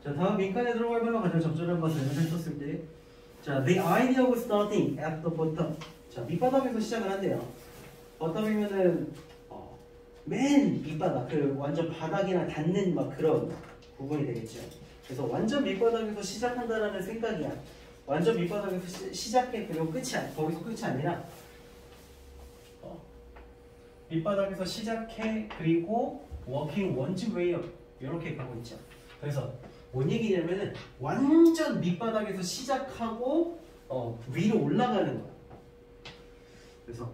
자, 다음 민간에 들어갈 만한 가장 적절한 것을 했었을 때, 자, the idea of starting at the bottom. 자, 밑바닥에서 시작을 한대요. bottom이면은 맨 밑바닥, 그 완전 바닥이나 닿는 막 그런 부분이 되겠죠. 그래서 완전 밑바닥에서 시작한다라는 생각이야. 완전 밑바닥에서 시작해 그리고 끝이야. 거기서 끝이 아니라 밑바닥에서 시작해 그리고 working one's way up 이렇게 가고 있죠. 그래서 뭔 얘기냐면은 완전 밑바닥에서 시작하고 위로 올라가는 거야. 그래서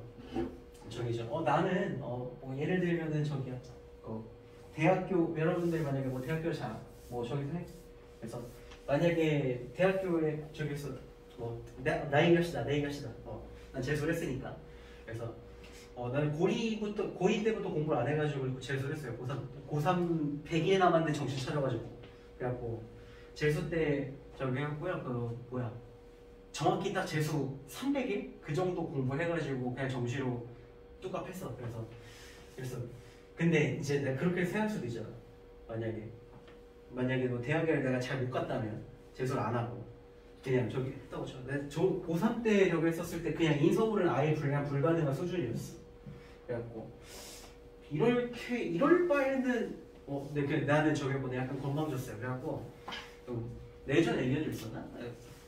저기죠. 나는 뭐 예를 들면은 저기야. 대학교 여러분들 만약에 뭐 대학교 뭐 저기서 해. 그래서 만약에 대학교에 저기서 뭐 나이 몇이다. 난 재수를 했으니까. 그래서 나는 고2 때부터 공부를 안 해가지고 재수를 했어요. 고3 100일 남았는데 정신 차려가지고. 그래갖고 재수 때 저기 했고요. 정확히 딱 재수 300일 그 정도 공부해가지고 그냥 정시로 뚝갑 했어. 그래서 근데 이제 내가 그렇게 생각할 수도 있잖아. 만약에 뭐 대학을 내가 잘 못 갔다면 재수를 안 하고 그냥 저기 했다고 쳐. 내가 고3 때 저기 했었을 때 그냥 인서울은 아예 그냥 불가능한 수준이었어. 그래갖고 이럴 바에는 나는 저기 뭐 약간 건방졌어요. 그래갖고 내전 얘기한 적 있었나?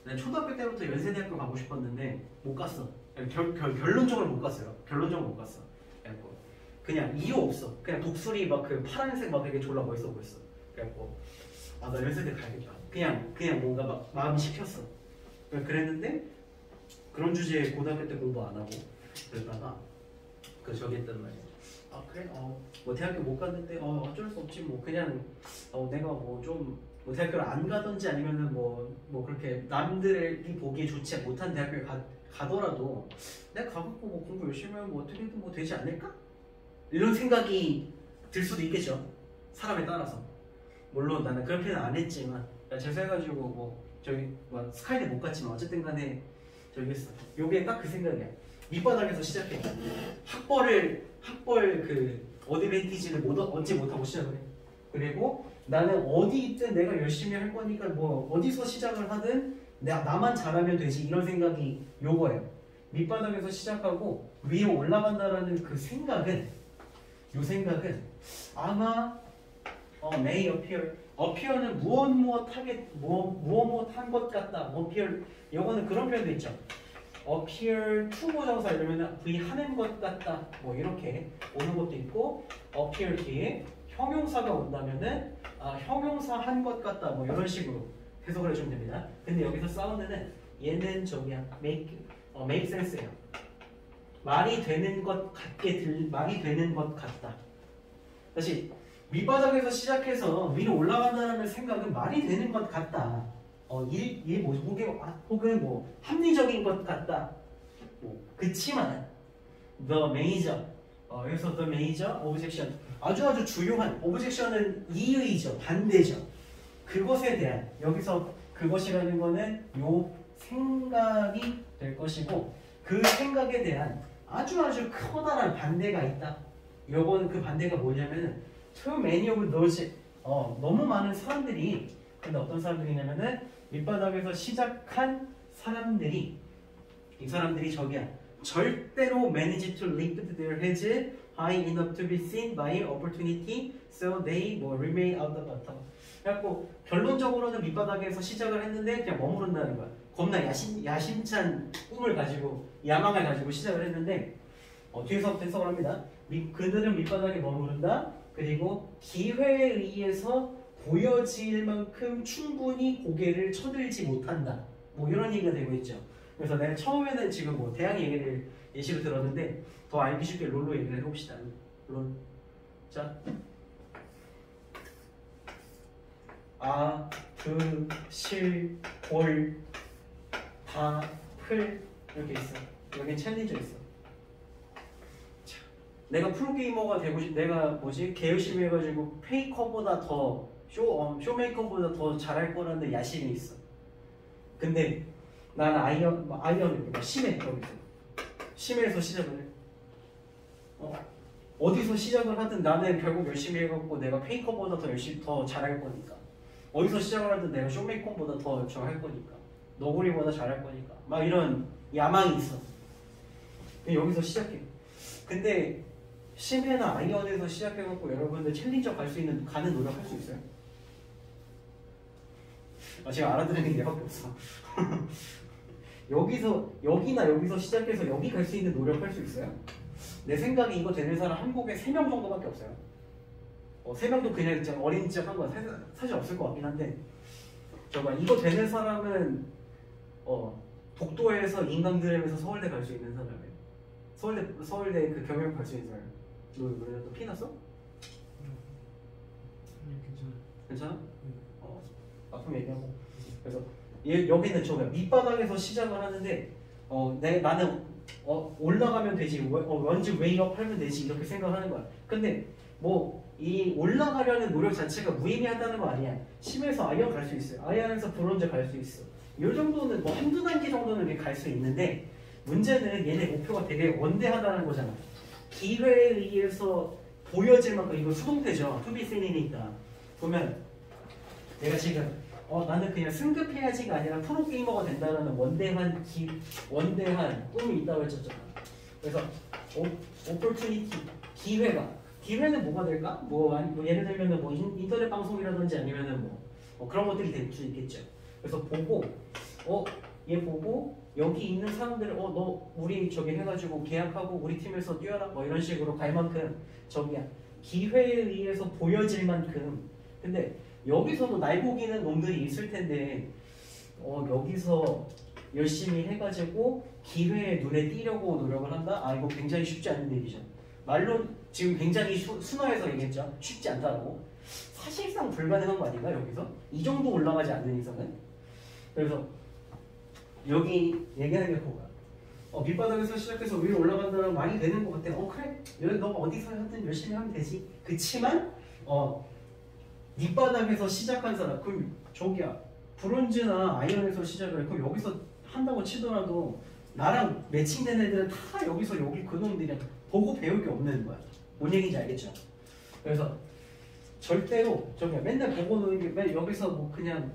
난 초등학교 때부터 연세대학교 가고 싶었는데 못 갔어. 결론적으로 못 갔어요. 그래갖고 그냥 이유 없어. 그냥 독수리 막 그 파란색 막 되게 졸라 멋있어 보였어. 그래갖고 나 연세대 가야겠다. 그냥 뭔가 막 마음이 식혔어. 그랬는데 그런 주제에 고등학교 때 공부 안 하고 그러다가 저기 했단 말이야. 그래? 뭐 대학교 못 갔는데 어쩔 수 없지 뭐 그냥 내가 뭐 좀 뭐 대학교를 안 가든지 아니면은 뭐 그렇게 남들이 보기에 좋지 못한 대학교에 가더라도 내가 가갖고 뭐 공부 열심히 하면 뭐 어떻게든 뭐 되지 않을까? 이런 생각이 들 수도 있겠죠. 사람에 따라서. 물론 나는 그렇게는 안 했지만 재수해가지고 뭐 스카이대 못 갔지만 어쨌든 간에 저기 했어. 요게 딱 그 생각이야. 밑바닥에서 시작해. 학벌 그 어드밴티지를 얻지 못하고 시작을 해. 그리고 나는 어디 있든 내가 열심히 할 거니까 뭐 어디서 시작을 하든 나만 잘하면 되지 이런 생각이 요거예요. 밑바닥에서 시작하고 위로 올라간다라는 그 생각은 아마 may appear는 무엇 한 것 같다. appear 요거는 그런 표현도 있죠. appear to 보정사 이러면 V 하는 것 같다 뭐 이렇게 오는 것도 있고 appear 뒤에 형용사가 온다면은 형용사 한 것 같다 뭐 이런 식으로 해석을 해주면 됩니다. 근데 여기서 사운드는 얘는 저기야 make sense예요. 말이 되는 것 같다. 다시 밑바닥에서 시작해서 위로 올라간다는 생각은 말이 되는 것 같다. 혹은 뭐 합리적인 것 같다. 그치만 the major 여기서 the major objection 아주 주요한 objection은 이의죠. 반대죠. 그것에 대한 여기서 그것이라는 거는 요 생각이 될 것이고 그 생각에 대한 아주 커다란 반대가 있다. 요거는 그 반대가 뭐냐면은 too many of those 너무 많은 사람들이 근데 어떤 사람들이냐면은 밑바닥에서 시작한 사람들이 이 사람들이 저기야 절대로 manage to lift their heads high enough to be seen by opportunity so they remain out the bottom. 그래갖고 결론적으로는 밑바닥에서 시작을 했는데 그냥 머무른다는 거야. 겁나 야심찬 꿈을 가지고 야망을 가지고 시작을 했는데 뒤에서부터 해석을 합니다. 그들은 밑바닥에 머무른다. 그리고 기회에 의해서 보여질 만큼 충분히 고개를 쳐들지 못한다. 뭐 이런 얘기가 되고 있죠. 그래서 내가 처음에는 지금 뭐 대학 얘기를 예시로 들었는데 더 알기 쉽게 롤로 얘기를 해봅시다. 롤. 자, 그, 실, 골, 다, 풀 이렇게 있어. 여기 챌린저 있어. 자, 내가 프로게이머가 되고 내가 개 열심히 해가지고 페이커보다 더 쇼메이커보다 더 잘할 거라는 야심이 있어. 근데 나는 심해에서 시작을 해. 어디서 시작을 하든 나는 결국 열심히 해갖고 내가 페이커보다 더 잘할 거니까. 어디서 시작을 하든 내가 쇼메이콘보다 더 할 거니까 너구리보다 잘할 거니까 막 이런 야망이 있어. 여기서 시작해. 근데 심해나 아이언에서 시작해갖고 여러분들 챌린저 가는 노력할 수 있어요? 제가 알아들은 게 얘밖에 없어. 여기나 여기서 시작해서 여기 갈 수 있는 노력할 수 있어요? 내 생각에 이거 되는 사람 한국에 3명 정도밖에 없어요. 3명도 그냥 어린 척 한 거야. 사실 없을 것 같긴 한데 이거 되는 사람은 독도에서 인강드램에서 서울대 갈 수 있는 사람이에요. 서울대 그 경영 갈 수 있는 사람. 너 피났어? 괜찮아. 괜찮아? 아프면 얘기하고. 그래서 여기는 밑바닥에서 시작을 하는데 나는 올라가면 되지, 원지 웨이업 하면 되지 이렇게 생각하는 거야. 근데 이 올라가려는 노력 자체가 무의미하다는 거 아니야. 심해서 아이언 갈 수 있어요. 아이언에서 브론즈 갈 수 있어. 이 정도는 한두 단계 정도는 갈 수 있는데 문제는 얘네 목표가 되게 원대하다는 거잖아. 기회에 의해서 보여질 만큼 이거 수동태죠. to be seen이니까. 보면 내가 지금 나는 그냥 승급해야지가 아니라 프로게이머가 된다는 원대한 꿈이 있다고 했었잖아. 그래서 opportunity, 기회는 뭐가 될까? 예를 들면은 인터넷 방송이라든지 아니면은 그런 것들이 될 수 있겠죠. 그래서 보고 얘 보고 여기 있는 사람들 너 우리 해가지고 계약하고 우리 팀에서 뛰어라 이런 식으로 갈 만큼 기회에 의해서 보여질 만큼. 근데 여기서도 날고기는 놈들이 있을 텐데 여기서 열심히 해가지고 기회에 눈에 띄려고 노력을 한다? 이거 굉장히 쉽지 않은 일이죠. 말로 지금 굉장히 순화해서 얘기했죠. 쉽지 않다고. 사실상 불가능한 거 아닌가 여기서? 이 정도 올라가지 않는 이상은? 그래서 여기 얘기하는 게 그거야. 밑바닥에서 시작해서 위로 올라간다면 많이 되는 것 같아. 그래? 너가 어디서 하든 열심히 하면 되지. 그치만 밑바닥에서 시작한 사람, 그럼 브론즈나 아이언에서 시작을 해. 그럼 여기서 한다고 치더라도 나랑 매칭된 애들은 다 여기서 여기 그놈들이야. 보고 배울 게 없는 거야. 뭔 얘기인지 알겠죠? 그래서 절대로 맨날 보고 노는 게 맨 여기서 그냥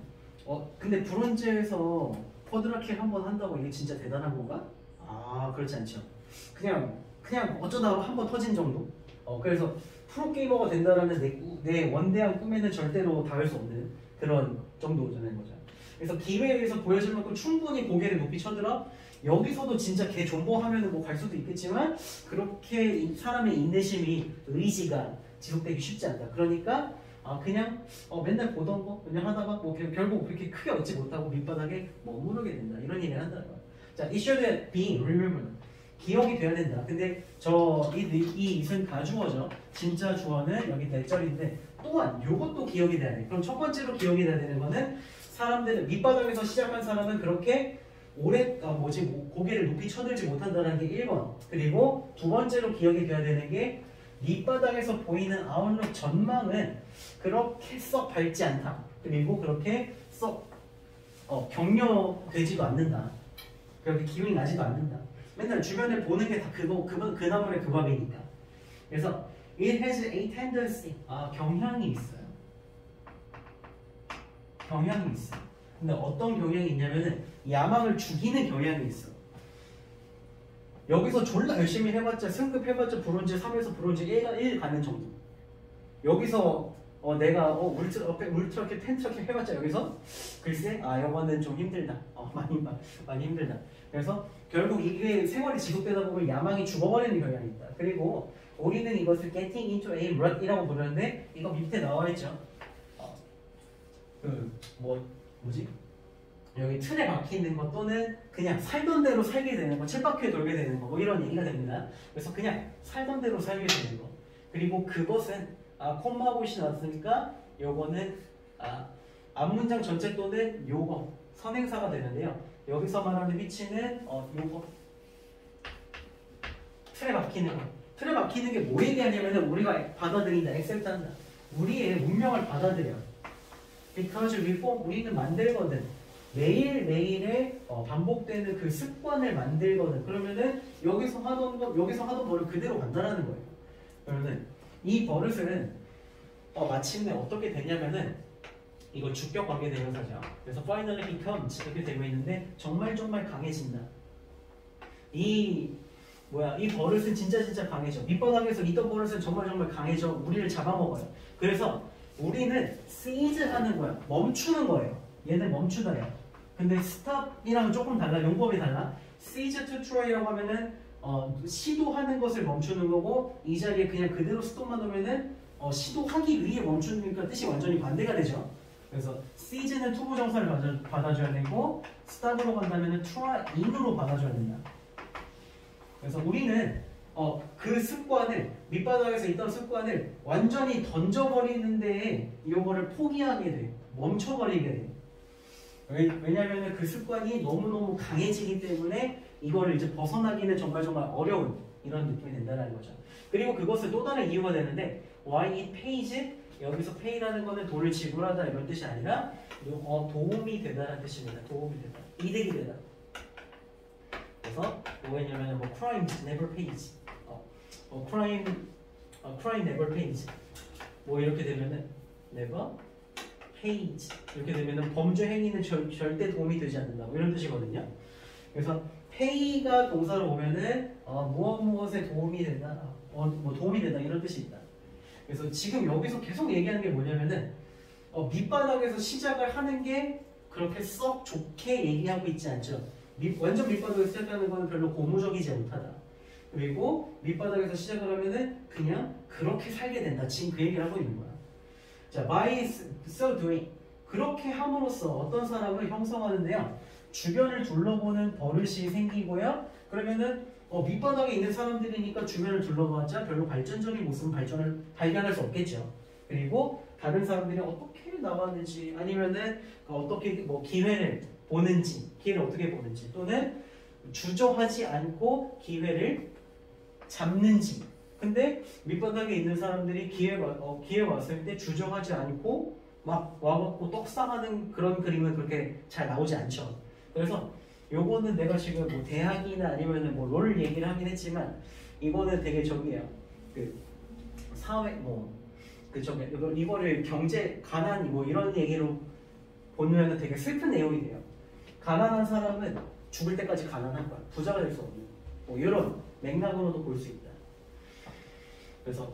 근데 브론즈에서 퍼드라킬 한번 한다고 이게 진짜 대단한 건가? 그렇지 않죠. 그냥 어쩌다 한번 터진 정도? 그래서 프로게이머가 된다라는 내 원대한 꿈에는 절대로 닿을 수 없는 그런 정도라는 거죠. 그래서 기회에 의해서 보여질 만큼 충분히 고개를 높이 쳐들어. 여기서도 진짜 걔 존버하면 갈 수도 있겠지만 그렇게 사람의 인내심이, 의지가 지속되기 쉽지 않다. 그러니까 그냥 맨날 보던 거 그냥 하다가 결국 그렇게 크게 얻지 못하고 밑바닥에 머무르게 된다. 이런 얘기를 한다는 거야. 자, it should be remembered. 기억이 돼야 된다. 근데 이 it은 가주어죠. 진짜 주어는 여기 대절인데 또한 이것도 기억이 돼야 돼. 그럼 첫 번째로 기억이 돼야 되는 거는 사람들은 밑바닥에서 시작한 사람은 그렇게 오래 고개를 높이 쳐들지 못한다는 게 1번. 그리고 두 번째로 기억이 돼야 되는 게 밑바닥에서 보이는 아웃룩 전망은 그렇게 썩 밝지 않다. 그리고 그렇게 썩 격려되지도 않는다. 그렇게 기운이 나지도 않는다. 맨날 주변에 보는 게 다 그나물의 그 밥이니까. 그래서 it has a tendency. 경향이 있어요. 경향이 있어. 근데 어떤 경향이 있냐면은 야망을 죽이는 경향이 있어. 여기서 졸라 열심히 해봤자 승급해봤자 브론즈 3에서 브론즈 1 가는 정도. 여기서 내가 울트라캡 펜트라캡 해봤자 여기서 글쎄 이거는 좀 힘들다. 많이 힘들다. 그래서 결국 이게 생활이 지속되다 보면 야망이 죽어버리는 경향이 있다. 그리고 우리는 이것을 getting into a rut이라고 부르는데 이거 밑에 나와있죠. 여기 틀에 박히는 것 또는 그냥 살던 대로 살게 되는 거, 쳇바퀴에 돌게 되는 거 이런 얘기가 됩니다. 그래서 그냥 살던 대로 살게 되는 거. 그리고 그것은 콤마봇이 나왔으니까 요거는 앞문장 전체 또는 요거 선행사가 되는데요. 여기서 말하는 위치는 요거 틀에 박히는 거. 틀에 박히는 게 뭐 얘기하냐면 우리가 받아들인다, 액셉트한다. 우리의 운명을 받아들여. because 우리는 만들거든. 매일매일의 반복되는 그 습관을 만들거든. 그러면은 여기서 하던 버릇 그대로 간다라는 거예요. 그러면은 이 버릇은 마침내 어떻게 되냐면은 이거 주격 관계 대명사죠. 그래서 finally becomes 이렇게 되고 있는데 정말 강해진다. 이 버릇은 진짜 강해져. 밑바닥에서 있던 버릇은 정말 강해져. 우리를 잡아먹어요. 그래서 우리는 seize 하는 거야. 멈추는 거예요. 얘는 멈추다요. 근데 stop이랑 조금 달라. 용법이 달라. seize to try라고 하면은 시도하는 것을 멈추는 거고 이 자리에 그냥 그대로 stop만 놓으면은 시도하기 위해 멈추니까 뜻이 완전히 반대가 되죠. 그래서 seize는 to 부정사를 받아줘야 되고 stop으로 간다면은 try in으로 받아줘야 된다. 그래서 우리는 그 습관을 밑바닥에서 있던 습관을 완전히 던져버리는 데에 이거를 포기하게 돼. 멈춰버리게 돼. 왜냐하면 그 습관이 너무너무 강해지기 때문에 이거를 이제 벗어나기는 정말 어려운 이런 느낌이 된다는 거죠. 그리고 그것을 또 다른 이유가 되는데 why it pays 여기서 pay라는 거는 돈을 지불하다 이런 뜻이 아니라 도움이 되다라는 뜻입니다. 도움이 되다. 이득이 되다. 그래서 뭐냐면 crime never pays. crime never pays. 이렇게 되면은 never pays 이렇게 되면은 범죄 행위는 절대 도움이 되지 않는다. 이런 뜻이거든요. 그래서 pay가 동사로 보면은 무엇에 도움이 된다. 도움이 된다 이런 뜻이 있다. 그래서 지금 여기서 계속 얘기하는 게 뭐냐면은 밑바닥에서 시작을 하는 게 그렇게 썩 좋게 얘기하고 있지 않죠. 완전 밑바닥에서 시작하는 거는 별로 고무적이지 못하다. 그리고 밑바닥에서 시작을 하면은 그냥 그렇게 살게 된다. 지금 그 얘기를 하고 있는 거야. 자, by so doing 그렇게 함으로써 어떤 사람을 형성하는데요. 주변을 둘러보는 버릇이 생기고요. 그러면은 밑바닥에 있는 사람들이니까 주변을 둘러봤자 별로 발전적인 모습을 발견할 수 없겠죠. 그리고 다른 사람들이 어떻게 나왔는지 아니면은 어떻게 기회를 어떻게 보는지 또는 주저하지 않고 기회를 잡는지. 근데 밑바닥에 있는 사람들이 기회 왔을 때 주저하지 않고 막 와갖고 떡상하는 그런 그림은 그렇게 잘 나오지 않죠. 그래서 요거는 내가 지금 대학이나 아니면은 롤 얘기를 하긴 했지만 이거는 되게 저기예요. 그 사회 이거를 경제 가난 이런 얘기로 보면은 되게 슬픈 내용이 돼요. 가난한 사람은 죽을 때까지 가난한 거야. 부자가 될 수 없는. 이런 맥락으로도 볼 수 있다. 그래서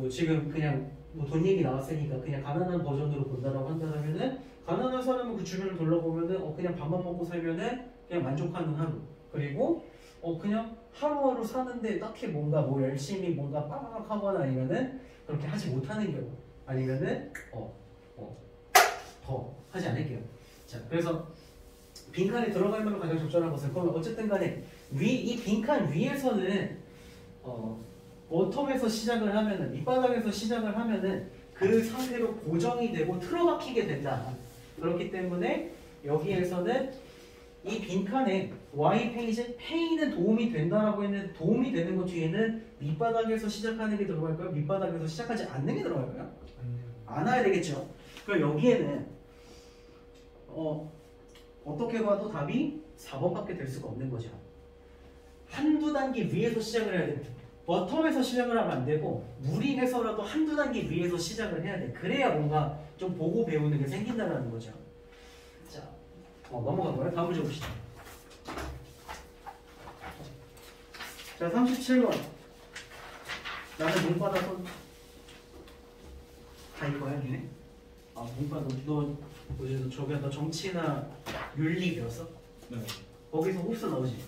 지금 그냥 돈 얘기 나왔으니까 그냥 가난한 버전으로 본다라고 한다면은 가난한 사람은 그 주변을 둘러보면은 그냥 밥만 먹고 살면은 그냥 만족하는 하루. 그리고 그냥 하루하루 사는데 딱히 뭔가 열심히 뭔가 빠바박 하거나 아니면은 그렇게 하지 못하는 경우 아니면은 더 하지 않을게요. 자, 그래서 빈칸에 들어갈 만한 가장 적절한 것은 그러면 어쨌든 간에 이 빈칸 위에서는 버텀에서 시작을 하면은 밑바닥에서 시작을 하면은 그 상태로 고정이 되고 틀어박히게 된다. 그렇기 때문에 여기에서는 이 빈칸에 Y 페이지 페이는 도움이 된다라고 했는데 도움이 되는 것 뒤에는 밑바닥에서 시작하는 게 들어갈까요? 밑바닥에서 시작하지 않는 게 들어갈까요? 안 와야 되겠죠. 그럼 여기에는 어떻게 봐도 답이 4번밖에 될 수가 없는 거죠. 한두 단계 위에서 시작을 해야 됩니다. 버텀에서 시작을 하면 안 되고 무리해서라도 한두 단계 위에서 시작을 해야 돼. 그래야 뭔가 좀 보고 배우는 게 생긴다는 거죠. 자, 넘어가고요. 다음 문제 봅시다. 자, 37번. 나는 문바다 다 이거야, 니네? 문바다 너 정치나 윤리 배웠어? 네. 거기서 홉스 나오지?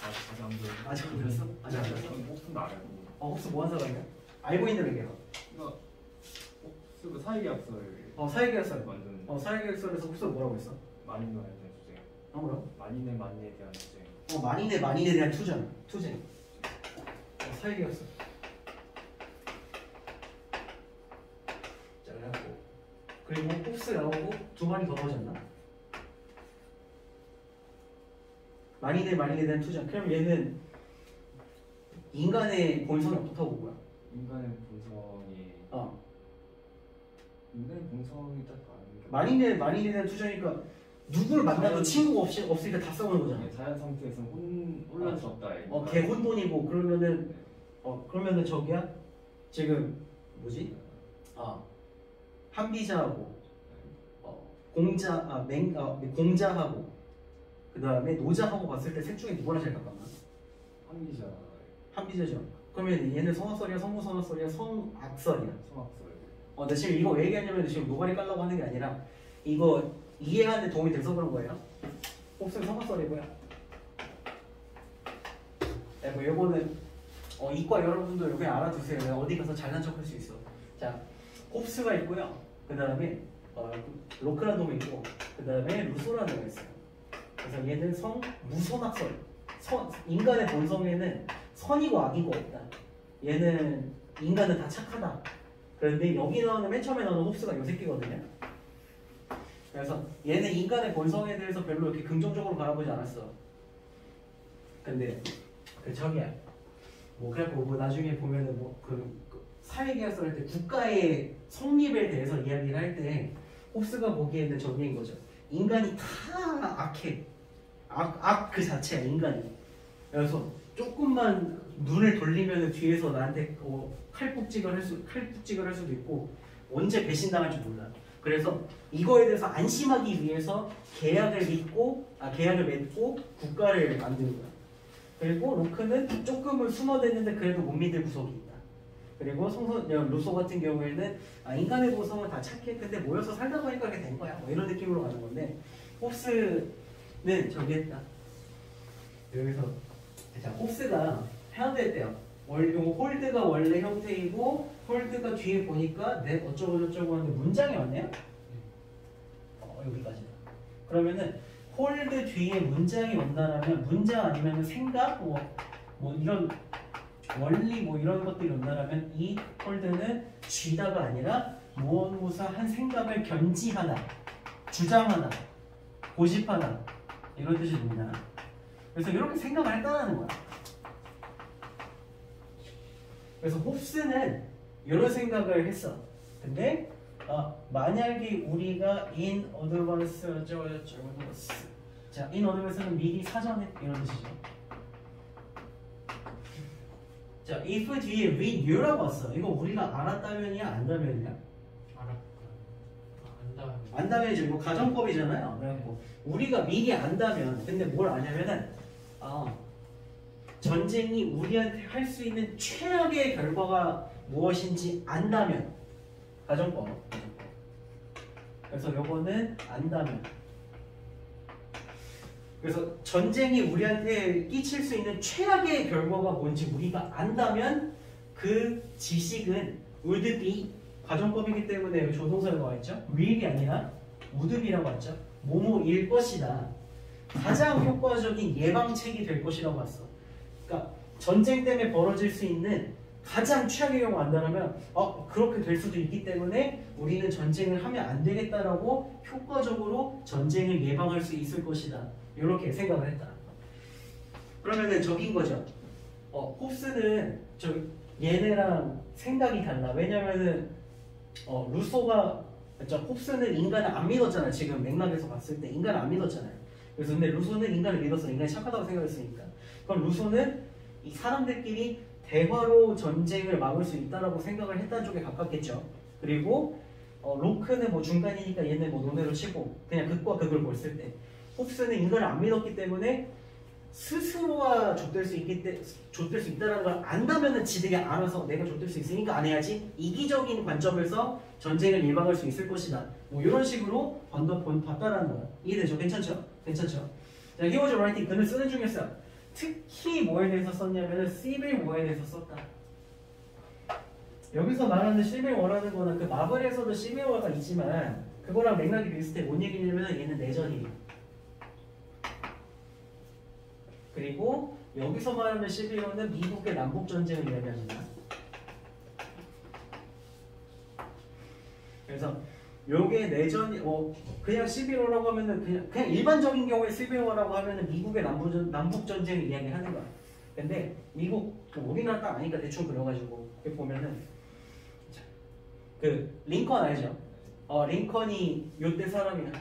아직 안 배웠어. 아직 안 배웠어? 아직 안 배웠어? 홉스는 알아요. 홉스 뭐 한 사람이야? 알고 있는 얘기야. 이거 홉스 사회계약서를 사회계약서. 완전 사회계약서에서 홉스가 뭐라고 했어? 만인에 대한 주제. 뭐라고? 만인에 대한 주제. 만인에 대한 투쟁. 사회계약서. 자, 그래갖고 그리고 홉스 나오고 두 마리 더 나오지 않나? 만인에 대한 투쟁. 그럼 얘는 인간의 본성이 어떻다고 본 거야? 인간의 본성이 딱 아는 게 만인에 대한 투쟁이니까 누구를 만나도 친구가 없으니까 다 싸우는 거잖아. 자연 상태에서 혼날 수 없다. 걔 혼돈이고 그러면은 저기야? 지금 뭐지? 한비자하고 공자하고 그 다음에 노자하고 봤을 때 셋 중에 누구나 제일 가깝나? 한기자. 한비자죠. 그러면 얘는 성악설이야, 성무성악설이야, 성악설이야. 성악설. 나 지금 이거 왜 얘기하냐면 지금 노가리 깔라고 하는 게 아니라 이거 이해하는 데 도움이 돼서 그런 거예요. 홉스는 성악설이고요. 뭐 요거는 이과 여러분들 그냥 알아두세요. 내가 어디 가서 잘난 척할 수 있어. 자, 홉스가 있고요. 그 다음에 로크라는 놈이 있고 그 다음에 루소라는 놈이 있어요. 그래서 얘는 무선악설. 인간의 본성에는 선이고 악이고 없다. 얘는 인간은 다 착하다. 그런데 여기 나오는 맨 처음에 나오는 홉스가 요 새끼거든요. 그래서 얘는 인간의 본성에 대해서 별로 이렇게 긍정적으로 바라보지 않았어. 근데 저기야. 그래갖고 나중에 보면은 사회계약서 할 때 국가의 성립에 대해서 이야기를 할 때 홉스가 보기에는 저기인 거죠. 인간이 다 악해. 악 그 자체야 인간이. 그래서 조금만 눈을 돌리면 뒤에서 나한테 칼국직을 할 수도 있고 언제 배신당할지 몰라. 그래서 이거에 대해서 안심하기 위해서 계약을 맺고 국가를 만드는 거야. 그리고 로크는 조금은 숨어댔는데 그래도 못 믿을 구석이 있다. 그리고 루소 같은 경우에는 인간의 본성은 다 착해. 근데 모여서 살다 보니까 그렇게 된 거야. 이런 느낌으로 가는 건데 홉스는 저기 했다. 여기서 자, 홉스가 해안될 홀드가 원래 형태이고 홀드가 뒤에 보니까 어쩌고 저쩌고 하는데 문장이 왔네요? 여기까지. 그러면은 홀드 뒤에 문장이 온다라면 문장 아니면 생각 이런 원리 이런 것들이 온다라면 이 홀드는 쥐다가 아니라 무엇무사 한 생각을 견지하다, 주장하다, 고집하다 이런 뜻이 됩니다. 그래서 이렇게 생각을 했다라는 거야. 그래서 홉스는 이런 생각을 했어. 근데 만약에 우리가 in advance 자, in advance는 미리 사전에 이런 뜻이죠. 자, if 뒤에 we knew라고 왔어. 이거 우리가 알았다면이야, 안다면이야? 안다면이죠. 이거 가정법이잖아요. 그래갖고 우리가 미리 안다면, 근데 뭘 아냐면은 전쟁이 우리한테 할 수 있는 최악의 결과가 무엇인지 안다면 가정법. 그래서 요거는 안다면. 그래서 전쟁이 우리한테 끼칠 수 있는 최악의 결과가 뭔지 우리가 안다면 그 지식은 would be 가정법이기 때문에 여기 조동사가 와있죠. will이 아니라 wouldbe라고 왔죠. 뭐뭐일 것이다. 가장 효과적인 예방책이 될 것이라고 왔어. 그러니까 전쟁 때문에 벌어질 수 있는 가장 최악의 경우 안다면 그렇게 될 수도 있기 때문에 우리는 전쟁을 하면 안 되겠다라고 효과적으로 전쟁을 예방할 수 있을 것이다. 이렇게 생각을 했다. 그러면은 저긴 거죠. 홉스는 얘네랑 생각이 달라. 왜냐면은 루소가 홉스는 인간을 안 믿었잖아요. 지금 맥락에서 봤을 때 인간을 안 믿었잖아요. 그래서 근데 루소는 인간을 믿었어. 인간이 착하다고 생각했으니까. 그럼 루소는 이 사람들끼리 대화로 전쟁을 막을 수 있다라고 생각을 했다는 쪽에 가깝겠죠. 그리고 로크는 중간이니까 얘는 논외로 치고 그냥 극과 극을 봤을 때 홉스는 인간을 안 믿었기 때문에 스스로가 좆될 수 있다는 걸 안다면은 지들이 알아서 내가 좆될 수 있으니까 안 해야지. 이기적인 관점에서 전쟁을 예방할 수 있을 것이다. 이런 식으로 봤다라는 거야. 이해되죠? 괜찮죠? 자, he was writing. 그는 쓰는 중이었어요. 특히 뭐에 대해서 썼냐면은 civil war에 대해서 썼다. 여기서 말하는 civil war라는 거는 그 마블에서도 civil war가 있지만 그거랑 맥락이 비슷해. 뭔 얘기냐면은 얘는 내전이에요. 그리고 여기서 말하는 civil war는 미국의 남북 전쟁을 이야기합니다. 그래서 요게 내전이 그냥 11호라고 하면은 그냥 일반적인 경우에 11호라고 하면은 미국의 남북 전쟁을 이야기하는 거야. 근데 미국 우리나라 딱 아니까 대충 그려가지고 여기 보면은 그 링컨 알죠? 링컨이 요때 사람이야.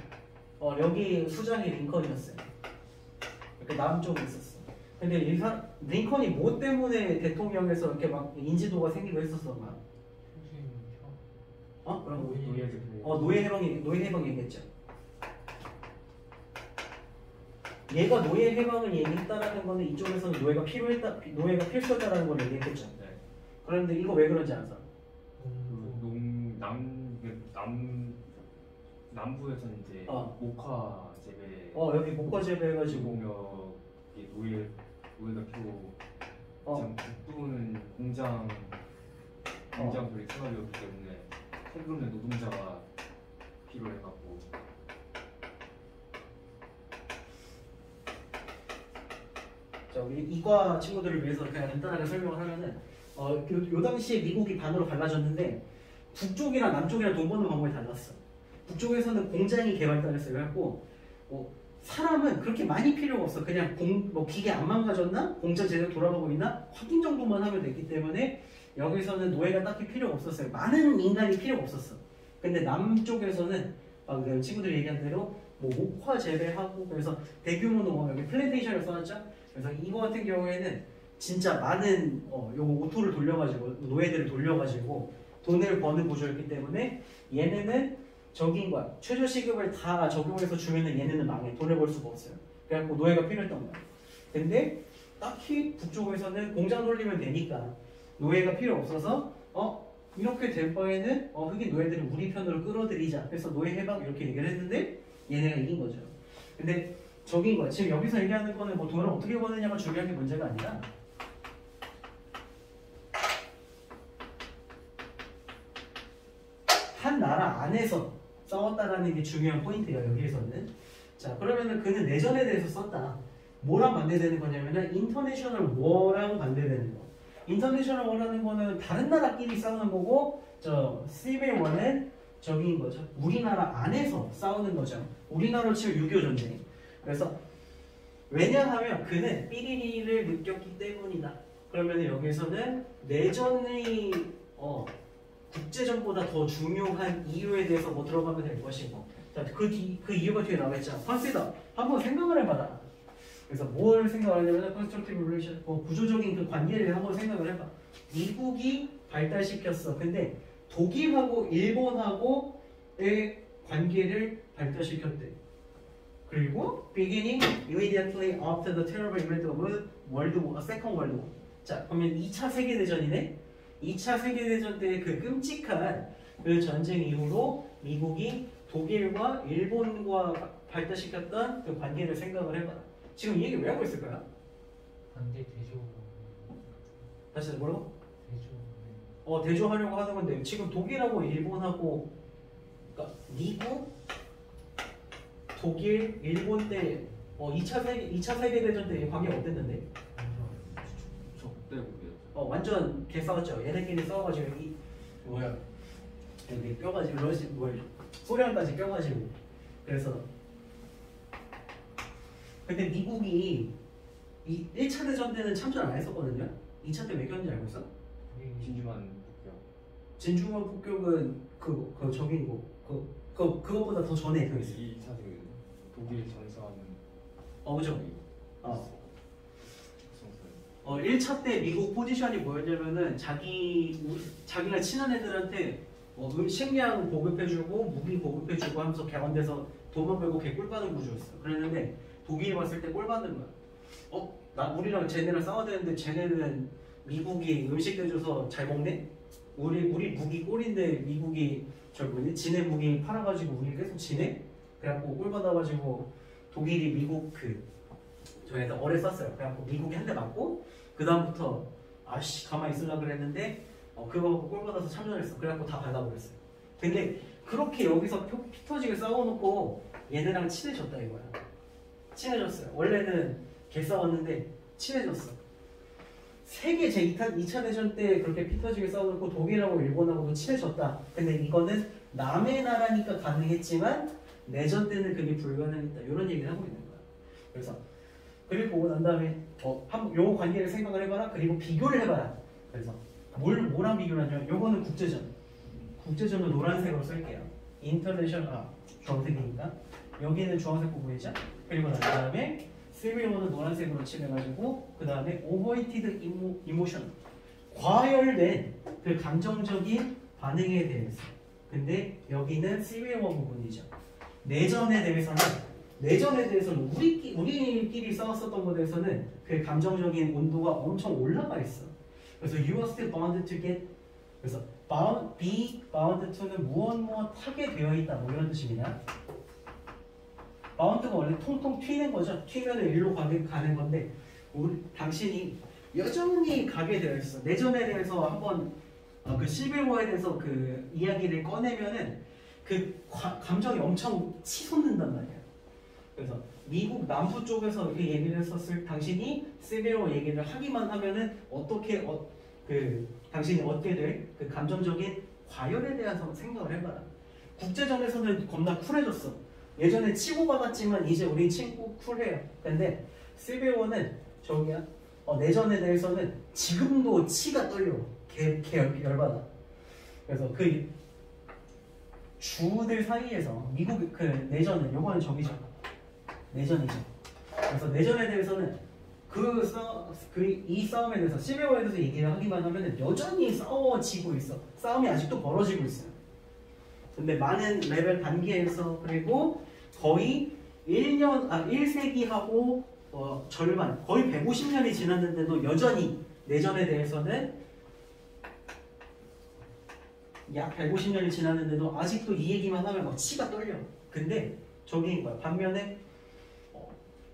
여기 수장이 링컨이었어요. 이렇게 남쪽에 있었어. 근데 링컨이 뭐 때문에 대통령에서 이렇게 막 인지도가 생기고 했었어 막. 그럼 노예 해방 얘기했죠. 얘가 노예 해방을 얘기했다라는 거는 이쪽에서는 노예가 필수였다라는 걸 얘기했겠죠. 네. 그런데 이거 왜 그런지 아세요? 남부에서는 이제 목화 재배. 여기 목화 재배해가지고 노예가 피고. 북부는 공장 소리 생활이었기 때문에 세금의 노동자가 필요해갖고. 자, 우리 이과 친구들을 위해서 그냥 간단하게 설명을 하면은 요 당시에 미국이 반으로 갈라졌는데 북쪽이랑 남쪽이랑 돈 버는 방법이 달랐어. 북쪽에서는 공장이 개발당했어요. 그래갖고 사람은 그렇게 많이 필요가 없어. 그냥 기계 안 망가졌나? 공장 제대로 돌아가고 있나? 확인 정도만 하면 됐기 때문에 여기서는 노예가 딱히 필요가 없었어요. 많은 인간이 필요가 없었어. 근데 남쪽에서는 방금 친구들이 얘기한 대로 목화 재배하고 그래서 대규모 농업, 여기 플랜테이션을 써놨죠? 그래서 이거 같은 경우에는 진짜 많은 요 오토를 돌려가지고 노예들을 돌려가지고 돈을 버는 구조였기 때문에 얘네는 적인 거야. 최저시급을 다 적용해서 주면은 얘네는 망해. 돈을 벌 수가 없어요. 그래갖고 노예가 필요했던 거야. 근데 딱히 북쪽에서는 공장 돌리면 되니까 노예가 필요 없어서 이렇게 될 바에는 흑인 노예들을 우리 편으로 끌어들이자. 그래서 노예 해방 이렇게 얘기를 했는데 얘네가 이긴 거죠. 근데 적인 거야. 지금 여기서 얘기하는 거는 뭐 돈을 어떻게 버느냐가 중요한 게 문제가 아니라 한 나라 안에서 싸웠다라는 게 중요한 포인트예요. 여기에서는. 자, 그러면은 그는 내전에 대해서 썼다. 뭐랑 반대되는 거냐면은 인터내셔널 워랑 반대되는 거. 인터내셔널 워라는 거는 다른 나라끼리 싸우는 거고 시빌 워는 저기인 거죠. 우리나라 안에서 싸우는 거죠. 우리나라로 치면 6.25 전쟁. 그래서 왜냐하면 그는 삐리리를 느꼈기 때문이다. 그러면 여기서는 내전의 국제전보다 더 중요한 이유에 대해서 뭐 들어가면 될 것이고, 자, 그 이유가 뒤에 나와있죠. 컨시더 한번 생각을 해봐라. 그래서 뭘 생각하냐면 컨스트럭티브 릴레이션, 구조적인 그 관계를 한번 생각을 해봐. 미국이 발달시켰어. 근데 독일하고 일본하고의 관계를 발달시켰대. 그리고 beginning immediately after the terrible event of Second World War. 자, 그러면 2차 세계대전이네. 2차 세계대전 때 그 끔찍한 그 전쟁 이후로 미국이 독일과 일본과 발달시켰던 그 관계를 생각을 해봐라. 지금 이 얘기 왜 하고 있을까요? 반대 대조. 다시 뭐라고? 대조. 대조하려고 하는 건데 지금 독일하고 일본하고 그러니까 미국, 독일, 일본 때 2차 세계대전 때 관계가 어땠는데? 적대국이었죠. 완전 개 싸웠죠. 얘네끼리 싸워가지고 여기 껴가지고 소련까지 껴가지고 그래서 근데 미국이 1차 대전 때는 참전 안 했었거든요. 2차 때 왜 꼈는지 알고 있어? 진주만 폭격. 진주만 폭격은 그 저기고 그거보다 더 전에 그 있어요. 2차 세계 독일 전사하는. 그죠. 1차 때 미국 포지션이 뭐였냐면은 자기가 친한 애들한테 식량 보급해주고 무기 보급해주고 하면서 개헌돼서 돈만 벌고 개 꿀받은 구조였어. 그랬는데 독일이 봤을 때 꿀받는 거야. 우리랑 쟤네랑 싸워야 되는데 쟤네는 미국이 음식 대줘서 잘 먹네? 우리 무기 꿀인데 미국이 지네 무기 팔아가지고 우리 계속 지네? 그래갖고 꿀받아가지고 독일이 미국 저희한테 어뢰 썼어요. 그래갖고 미국이 한 대 맞고 그 다음부터 가만히 있으려고 그랬는데 그거 꼴받아서 참전했어. 그래갖고 다 발라버렸어요. 근데 그렇게 여기서 피 터지게 싸워놓고 얘네랑 친해졌다 이거야. 친해졌어요. 원래는 개 싸웠는데 친해졌어. 세계 제2차 대전 때 그렇게 피 터지게 싸워놓고 독일하고 일본하고도 친해졌다. 근데 이거는 남의 나라니까 가능했지만 내전 때는 그게 불가능했다. 이런 얘기를 하고 있는 거야. 그래서 그리고 난 다음에 요 관계를 생각을 해봐라. 그리고 비교를 해봐라. 그래서 뭐랑 비교를 하냐면 요거는 국제전을 노란색으로 쓸게요. 인터내셔널 주황색이니까 여기는 주황색 부분이죠. 그리고 난 다음에 시빌워는 노란색으로 칠해가지고 그 다음에 오버히티드 이모션 과열된 그 감정적인 반응에 대해서 근데 여기는 시빌워 부분이죠. 내전에 대해서는 우리끼리 싸웠었던 것에 대해서는 그 감정적인 온도가 엄청 올라가 있어. 그래서 you are still bound to get, 그래서 be bound to는 무엇하게 되어 있다 뭐 이런 뜻입니다. bound가 원래 통통 튀는 거죠. 튀면 일로 가는 건데 당신이 여전히 가게 되어 있어. 내전에 대해서 한번 그 시빌워에 대해서 그 이야기를 꺼내면은 그 감정이 엄청 치솟는단 말이야. 그래서 미국 남부 쪽에서 이렇게 얘기를 했었을 당신이 시빌워 얘기를 하기만 하면은 어떻게 당신이 얻게 될 그 감정적인 과열에 대해서 생각을 해봐라. 국제전에서는 겁나 쿨해졌어. 예전에 치고받았지만 이제 우린 친구 쿨해요. 근데 시빌워는 저기야 내전에 대해서는 지금도 치가 떨려. 개 열받아. 그래서 그 주들 사이에서 미국 그 내전은 요거는 저기죠. 내전이죠. 그래서 내전에 대해서는 이 싸움에 대해서 시빌워에 대해서 얘기를 하기만 하면은 여전히 싸워지고 있어. 싸움이 아직도 벌어지고 있어요. 근데 많은 레벨 단계에서 그리고 거의 1세기하고 절반 거의 150년이 지났는데도 여전히 내전에 대해서는 약 150년이 지났는데도 아직도 이 얘기만 하면 막 치가 떨려. 근데 저기인 거야. 반면에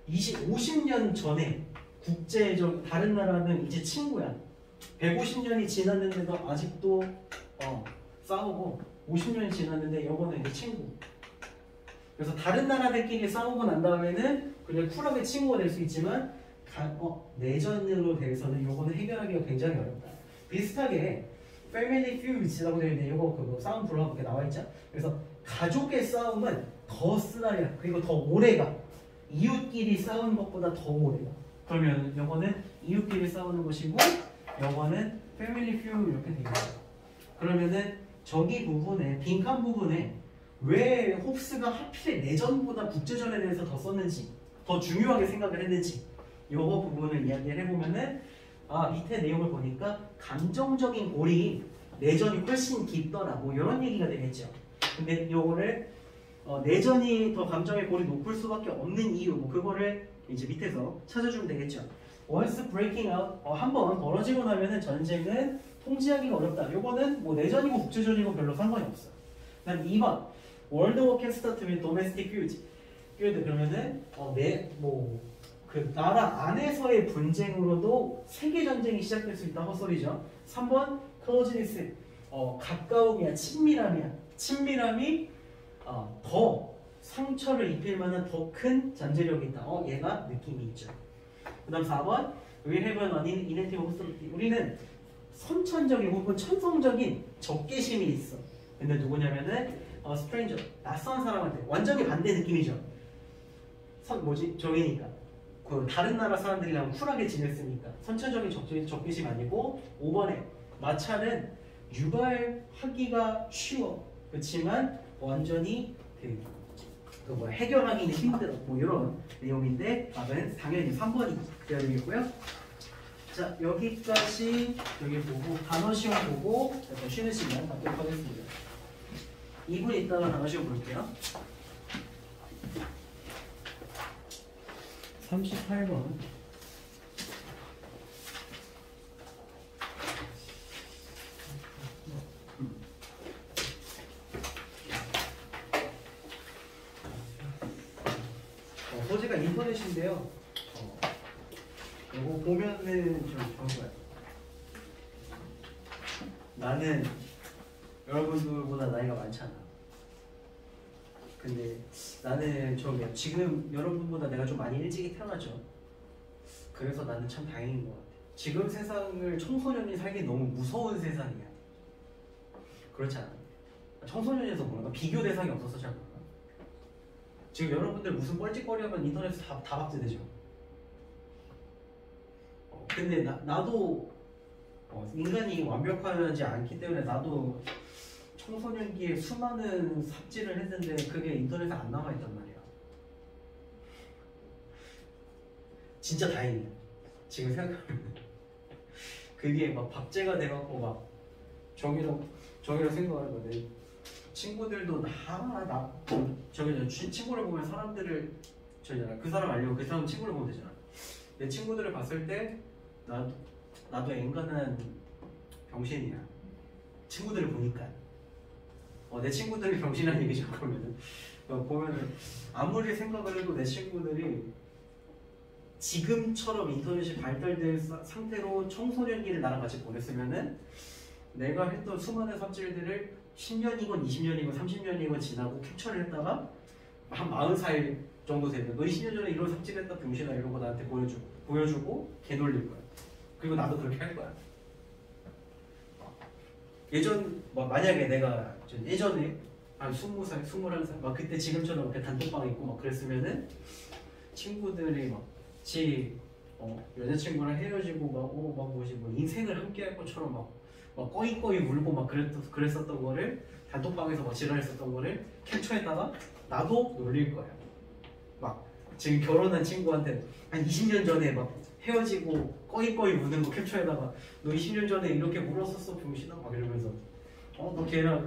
50년 전에 국제적 다른 나라는 이제 친구야. 150년이 지났는데도 아직도 싸우고 50년이 지났는데 이거는 이제 친구. 그래서 다른 나라들끼리 싸우고 난 다음에는 그냥 쿨하게 친구가 될 수 있지만 내전으로 대해서는 이거는 해결하기가 굉장히 어렵다. 비슷하게 Family Feuds라고 되어 있는데 이거 그거 싸움 불러가 나와있죠. 그래서 가족의 싸움은 더 쓰라려. 그리고 더 오래가. 이웃끼리 싸우는 것보다 더 오래가. 그러면 이거는 이웃끼리 싸우는 것이고 이거는 Family Feud 이렇게 되어 있어요. 그러면은 저기 부분에 빈칸 부분에 왜 홉스가 하필 내전보다 국제전에 대해서 더 썼는지 더 중요하게 생각을 했는지 이 부분을 이야기를 해보면은 밑에 내용을 보니까 감정적인 골이 내전이 훨씬 깊더라 뭐 이런 얘기가 되겠죠. 근데 요거를 내전이 더 감정의 골이 높을 수밖에 없는 이유 뭐 그거를 이제 밑에서 찾아주면 되겠죠. Once breaking out 한번 벌어지고 나면은 전쟁은 통제하기가 어렵다. 요거는 뭐 내전이고 국제전이고 별로 상관이 없어. 그다음 2번 World War can start with domestic feud. 그러면은 그 나라 안에서의 분쟁으로도 세계 전쟁이 시작될 수 있다 헛소리죠. 3번 closeness 가까움이야 친밀함이야. 친밀함이 더 상처를 입힐 만한 더 큰 잠재력이 있다. 얘가 느낌이 있죠. 그 다음 4번 We have an innate hostility. 우리는 선천적인 혹은 천성적인 적개심이 있어. 근데 누구냐면은 stranger 낯선 사람한테 완전히 반대 느낌이죠. 저기니까 그 다른 나라 사람들이랑 쿨하게 지냈으니까 선천적인 적개심 아니고 5번에 마찰은 유발하기가 쉬워. 그렇지만 완전히 해결하기는 힘들어. 뭐 이런 내용인데 답은 당연히 3번이 되어야 되겠고요. 자 여기까지 여기 보고 단어 시험 보고 약간 쉬는 시간 갖도록 하겠습니다. 2분 있다가 단어 시험 볼게요. 38번 소재가 인터넷인데요. 이거 보면은 좀 그런 거야. 나는 여러분들보다 나이가 많잖아. 근데 나는 지금 여러분보다 내가 좀 많이 일찍이 태어났죠. 그래서 나는 참 다행인 것 같아. 지금 세상을 청소년이 살기 너무 무서운 세상이야. 그렇지 않아? 청소년에서 뭔가 비교 대상이 없어서 잘 몰라. 지금 여러분들 무슨 뻘짓거리하면 인터넷에 다 박제되죠. 근데 나도 인간이 완벽하지 않기 때문에 나도 청소년기에 수많은 삽질을 했는데 그게 인터넷에 안 남아있단 말이야. 진짜 다행이야. 지금 생각하면 그게 막 박제가 돼갖고 막 저기로 생각하는 거네. 친구들도 친구를 보면 사람들을 그 사람 알려고 그 사람 친구를 보면 되잖아. 내 친구들을 봤을 때 나도 인간은 병신이야. 친구들을 보니까 내 친구들이 병신이라는 얘기죠. 그러면은 보면은 아무리 생각을 해도 내 친구들이 지금처럼 인터넷이 발달된 상태로 청소년기를 나랑 같이 보냈으면은 내가 했던 수많은 삽질들을 10년이건 20년이건 30년이건 지나고 캡처를 했다가 한 40살 정도 되면 너 20년 전에 이런 삽질했다 병신아 이러고 나한테 보여주고 개놀릴 거야. 그리고 나도 그렇게 할 거야. 만약에 내가 예전에 한 20살, 21살 막 그때 지금처럼 이렇게 단톡방 있고 막 그랬으면은 친구들이 여자친구랑 헤어지고 뭐 인생을 함께 할 것처럼 막 꺼이꺼이 울고 막 그랬었던 거를 단톡방에서 막 지랄했었던 거를 캡처했다가 나도 놀릴 거야. 막 지금 결혼한 친구한테 한 20년 전에 막 헤어지고 꺼이꺼이 우는 거 캡처해다가 너 20년 전에 이렇게 울었었어 병신아 막 이러면서 너 걔랑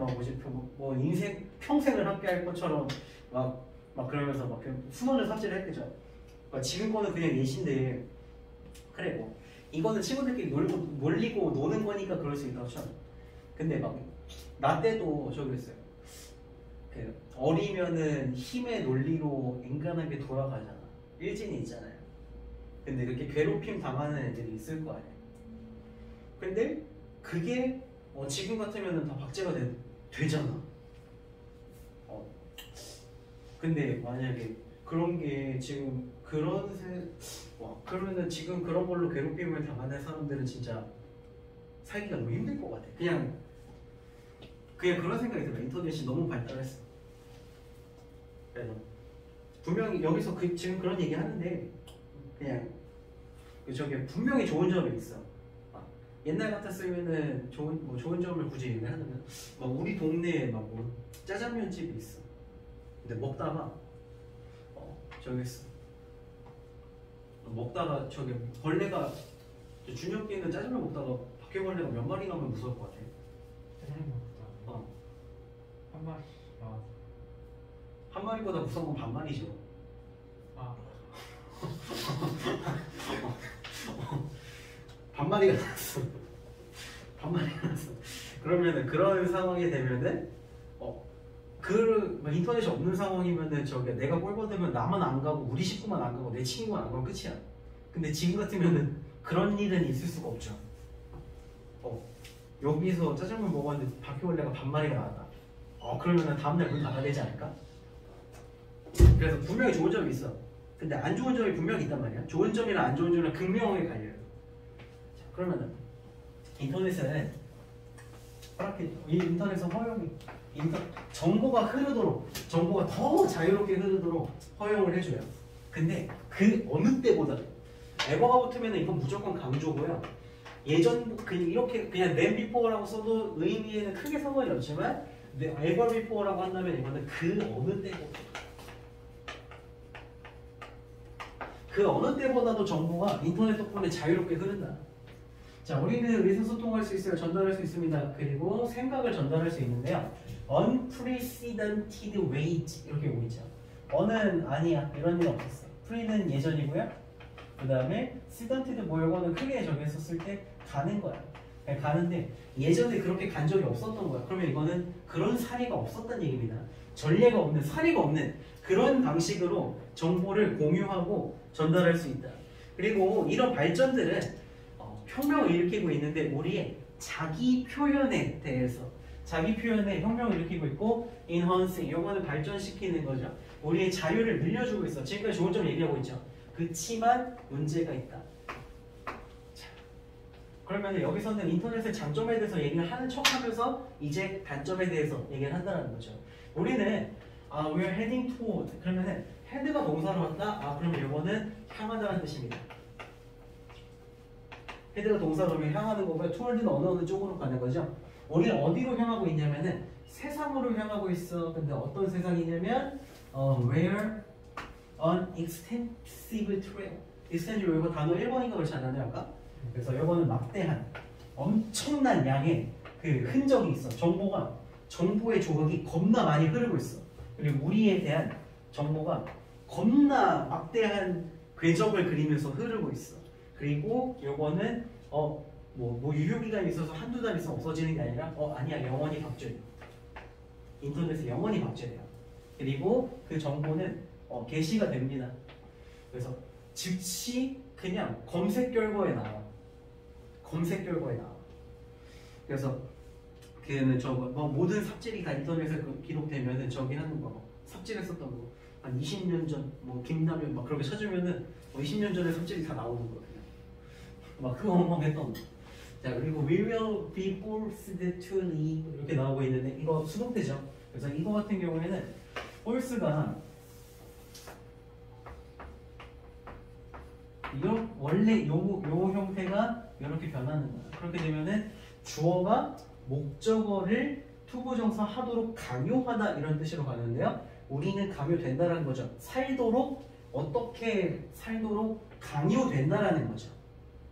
뭐 인생 평생을 함께 할 것처럼 막 그러면서 막 수많은 삽질을 했겠죠. 지금 거는 그냥 예시인데 그래 뭐 이거는 친구들끼리 놀리고 노는 거니까 그럴 수 있다고 쳐. 근데 막 나 때도 그랬어요. 어리면은 힘의 논리로 인간하게 돌아가잖아. 일진이 있잖아요. 근데 그렇게 괴롭힘 당하는 애들이 있을 거 아니에요. 근데 그게 지금 같으면은 다 박제가 되잖아. 근데 만약에 그런 게 지금 그러면은 지금 그런 걸로 괴롭힘을 당하는 사람들은 진짜 살기가 너무 힘들 것 같아. 그냥 그런 생각이 들어. 인터넷이 너무 발달했어. 그래서 분명히 여기서 지금 그런 얘기 하는데 그냥 분명히 좋은 점이 있어. 옛날 같았으면은 좋은 점을 굳이 얘기하면 막 우리 동네에 뭐 짜장면 집이 있어. 근데 먹다가 먹다가 벌레가 준혁이는 짜장면 먹다가 바퀴벌레가 몇 마리 나오면 무서울 것 같아. 짜장면 먹다. 한 마리 나왔어. 한 마리보다 무서운 건 반마리죠. 반마리가 나왔어. 그러면은 그런 상황이 되면은 인터넷이 없는 상황이면은 내가 꼴 받으면 나만 안 가고 우리 식구만 안 가고 내 친구만 안 가면 끝이야. 근데 지금 같으면은 그런 일은 있을 수가 없죠. 여기서 짜장면 먹었는데 바퀴벌레가 반마리가 나왔다. 그러면은 다음날 문 닫아야 되지 않을까? 그래서 분명히 좋은 점이 있어. 근데 안 좋은 점이 분명히 있단 말이야. 좋은 점이랑 안 좋은 점이랑 극명하게 갈려요. 자, 그러면은 인터넷은 정보가 흐르도록, 정보가 더 자유롭게 흐르도록 허용을 해줘요. 근데 그 어느 때보다 에버가 붙으면 이건 무조건 강조고요. 이렇게 그냥 then before라고 써도 의미에는 크게 상관이 없지만 ever before라고 한다면 이거는 그 어느 때보다 그 어느 때보다도 정보가 인터넷 덕분에 자유롭게 흐른다. 자, 우리는 의사소통할 수 있어요. 전달할 수 있습니다. 그리고 생각을 전달할 수 있는데요. unprecedented rate 이렇게 오고 있죠. 어는 아니야. 이런 일 없었어. pre는 예전이고요. 그 다음에 accidented 이거는 크게 정했었을 때 가는 거야. 그냥 가는데 예전에 그렇게 간 적이 없었던 거야. 그러면 이거는 그런 사례가 없었다는 얘기입니다. 전례가 없는, 사례가 없는 그런 방식으로 정보를 공유하고 전달할 수 있다. 그리고 이런 발전들은 혁명을 일으키고 있는데 우리의 자기 표현에 대해서 자기 표현에 혁명을 일으키고 있고 enhancing 이거는 발전시키는 거죠. 우리의 자유를 늘려주고 있어. 지금까지 좋은 점 얘기하고 있죠. 그치만 문제가 있다. 자, 그러면 여기서는 인터넷의 장점에 대해서 얘기를 하는 척하면서 이제 단점에 대해서 얘기를 한다는 거죠. 우리는 we're heading toward 그러면은 head가 동사로 왔다. 그러면 이거는 향하다는 뜻입니다. 헤드가 동사로 하면 향하는 거고요. toward는 어느 쪽으로 가는 거죠. 우리는 어디로 향하고 있냐면은 세상으로 향하고 있어. 근데 어떤 세상이냐면 where an extensive trail. extensive 이거 단어 1번인가 그렇지 않았나요 아까? 그래서 이거는 막대한 엄청난 양의 그 흔적이 있어. 정보가 정보의 조각이 겁나 많이 흐르고 있어. 그리고 우리에 대한 정보가 겁나 막대한 궤적을 그리면서 흐르고 있어. 그리고 요거는 뭐 유효기간이 있어서 한두 달 있으면 없어지는 게 아니라 아니야, 영원히 박제돼. 인터넷에 영원히 박제돼요. 그리고 그 정보는 게시가 됩니다. 그래서 즉시 그냥 검색 결과에 나와. 검색 결과에 나와. 그래서 걔는 저거 모든 삽질이 다 인터넷에 기록되면은 저기 하는 거 삽질했었던 거 한 20년 전 뭐 김남현 막 그렇게 찾으면은 20년 전에 삽질이 다 나오는 거 그냥 막 그거 엉망했던 거. 자, 그리고 we will be forced to leave 이렇게 나오고 있는데 이거 수동태죠. 그래서 이거 같은 경우에는 force가 원래 요 형태가 이렇게 변하는 거야. 그렇게 되면은 주어가 목적어를 투부정사 하도록 강요하다 이런 뜻으로 가는데요. 우리는 강요된다라는 거죠. 살도록 어떻게 살도록 강요된다라는 거죠.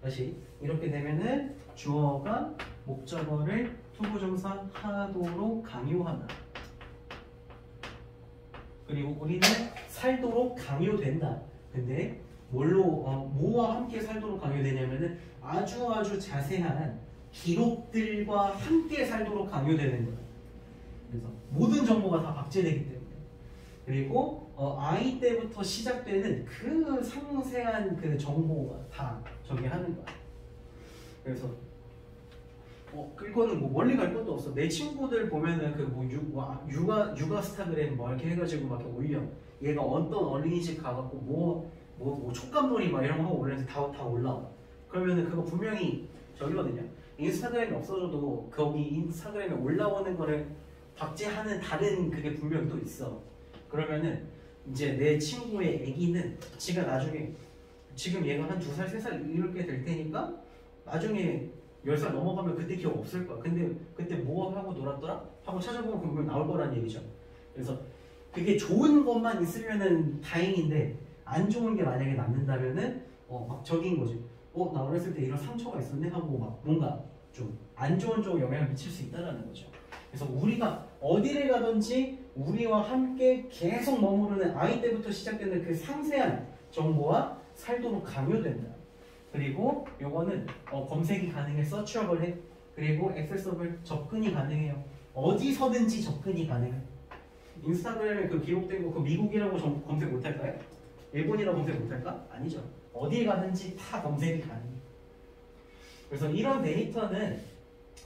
다시 이렇게 되면은 주어가 목적어를 투부정사 하도록 강요하다. 그리고 우리는 살도록 강요된다. 근데 뭐와 함께 살도록 강요되냐면은 아주 자세한 기록들과 함께 살도록 강요되는 거예요. 그래서 모든 정보가 다 박제되기 때문에. 그리고 아이 때부터 시작되는 그 상세한 그 정보가 다 저기 하는 거야. 그래서 그거는 뭐 멀리 갈 것도 없어. 내 친구들 보면은 그 뭐 육아 스타그램 뭐 이렇게 해가지고 막 이렇게 올려. 얘가 어떤 어린이집 가갖고 뭐 촉감놀이 막 이런 거 하고 올리는데 다 올라와. 그러면은 그거 분명히 저기거든요. 인스타그램이 없어져도 거기 인스타그램에 올라오는 거를 박제하는 다른 그게 분명히 또 있어. 그러면은 이제 내 친구의 애기는 지가 나중에 지금 얘가 한 2살, 3살 이렇게 될 테니까 나중에 10살 넘어가면 그때 기억 없을 거야. 근데 그때 뭐 하고 놀았더라? 하고 찾아보면 분명 나올 거란 얘기죠. 그래서 그게 좋은 것만 있으면은 다행인데 안 좋은 게 만약에 남는다면은 막 저기인 거지. 나 어렸을 때 이런 상처가 있었네 하고 막 뭔가 좀 안 좋은 쪽으로 영향을 미칠 수 있다는 거죠. 그래서 우리가 어디를 가든지 우리와 함께 계속 머무르는 아이 때부터 시작되는 그 상세한 정보와 살도록 강요된다. 그리고 요거는 검색이 가능해, 서치업을 해. 그리고 액세서블 접근이 가능해요. 어디서든지 접근이 가능해. 인스타그램에 그 기록된 거 그 미국이라고 검색 못할까요? 일본이라고 검색 못할까? 아니죠. 어디 가든지 다 검색이 가능해. 그래서 이런 데이터는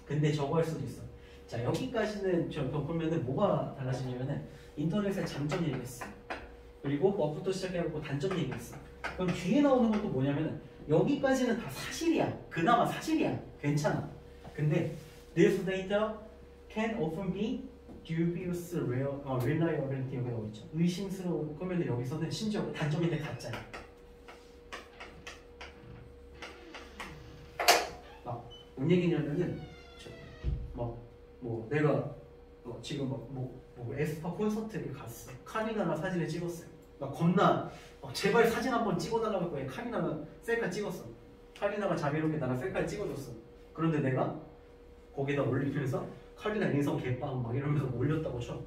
근데 저거 할 수도 있어. 자, 여기까지는 저 보면은 뭐가 달라지냐면은 인터넷의 장점 얘기했어. 그리고 뭐부터 시작해갖고 단점 얘기했어. 그럼 뒤에 나오는 것도 뭐냐면은 여기까지는 다 사실이야. 그나마 사실이야. 괜찮아. 근데 this data can often be dubious reliability 여기 나와 있죠. 의심스러운 그러면 여기서는 심지어 단점인데 가짜야. 뭔 얘기냐면은 내가 지금 에스파 콘서트를 갔어. 카리나랑 사진을 찍었어요. 나 겁나 제발 사진 한번 찍어달라고 했고 카리나가 셀카 찍었어. 카리나가 자비롭게 나랑 셀카 찍어줬어. 그런데 내가 거기다 올리면서 카리나 인성 개빵 막 이러면서 올렸다고 쳐.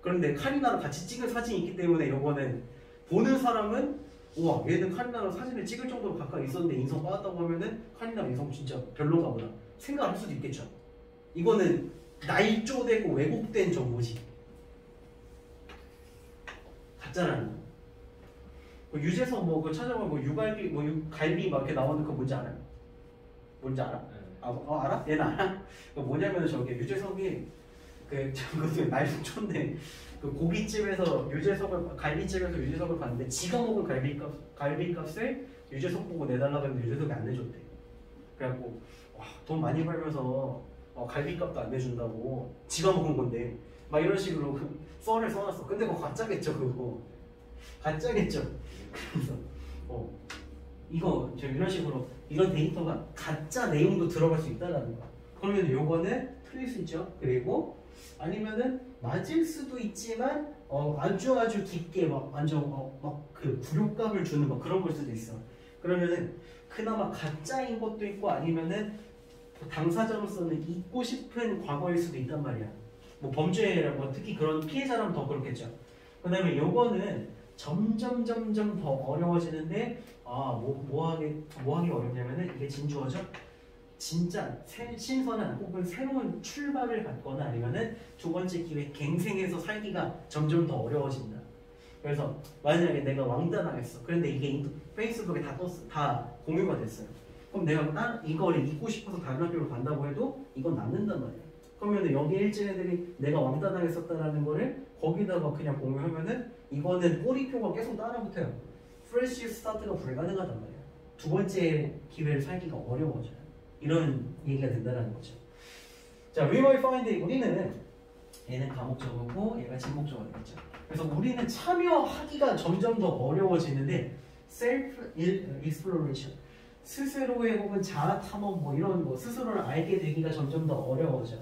그런데 카리나랑 같이 찍은 사진이 있기 때문에 이거는 보는 사람은 우와 얘는 카리나랑 사진을 찍을 정도로 가까이 있었는데 인성 빠졌다고 하면은 카리나 인성 진짜 별로가 보다 생각할 수도 있겠죠. 이거는 날조되고 왜곡된 정보지. 가짜라는 거. 유재석 그 찾아보면 유갈비 갈비 막 이렇게 나오는 거 뭔지 알아요? 뭔지 알아? 알아? 얘는 알아? 뭐냐면 저기 유재석이 저것도 날조인데 그 고깃집에서 갈비집에서 유재석을 봤는데 지가 먹은 갈비값을 유재석 보고 내달라고 했는데 유재석이 안 내줬대. 그래갖고 돈 많이 벌면서 갈비값도 안 내준다고 지가 먹은 건데 막 이런 식으로 썰을 써놨어. 근데 그거 가짜겠죠. 그거 가짜겠죠. 그래서 이거 이런 식으로 이런 데이터가 가짜 내용도 들어갈 수 있다는 거야. 그러면 요거는 틀릴 수 있죠. 그리고 아니면은 맞을 수도 있지만 아주 깊게 완전 그 굴욕감을 주는 그런 걸 수도 있어. 그러면은 그나마 가짜인 것도 있고 아니면은 당사자로서는 잊고 싶은 과거일 수도 있단 말이야. 뭐 범죄 뭐 특히 그런 피해자라면 더 그렇겠죠. 그다음에 요거는 점점 더 어려워지는데 뭐 하기 어렵냐면은 이게 진주어죠. 진짜 신선한 혹은 새로운 출발을 갖거나 아니면은 두 번째 기회 갱생해서 살기가 점점 더 어려워진다. 그래서 만약에 내가 왕따당했어. 그런데 이게 페이스북에 다 공유가 됐어요. 그럼 내가 이거를 잊고 싶어서 다른 학교로 간다고 해도 이건 남는단 말이야. 그러면 여기 일진 애들이 내가 왕따당했었다라는 거를 거기다가 그냥 공유하면은 이거는 꼬리표가 계속 따라붙어요. 프레시 스타트가 불가능하단 말이야. 두 번째 기회를 살기가 어려워져요. 이런 얘기가 된다는 거죠. 자, we will find 우리는 얘는 가목적어고 얘가 진목적어겠죠. 그래서 우리는 참여하기가 점점 더 어려워지는데 self exploration 스스로의 혹은 자아 탐험 뭐 이런 거 스스로를 알게 되기가 점점 더 어려워져.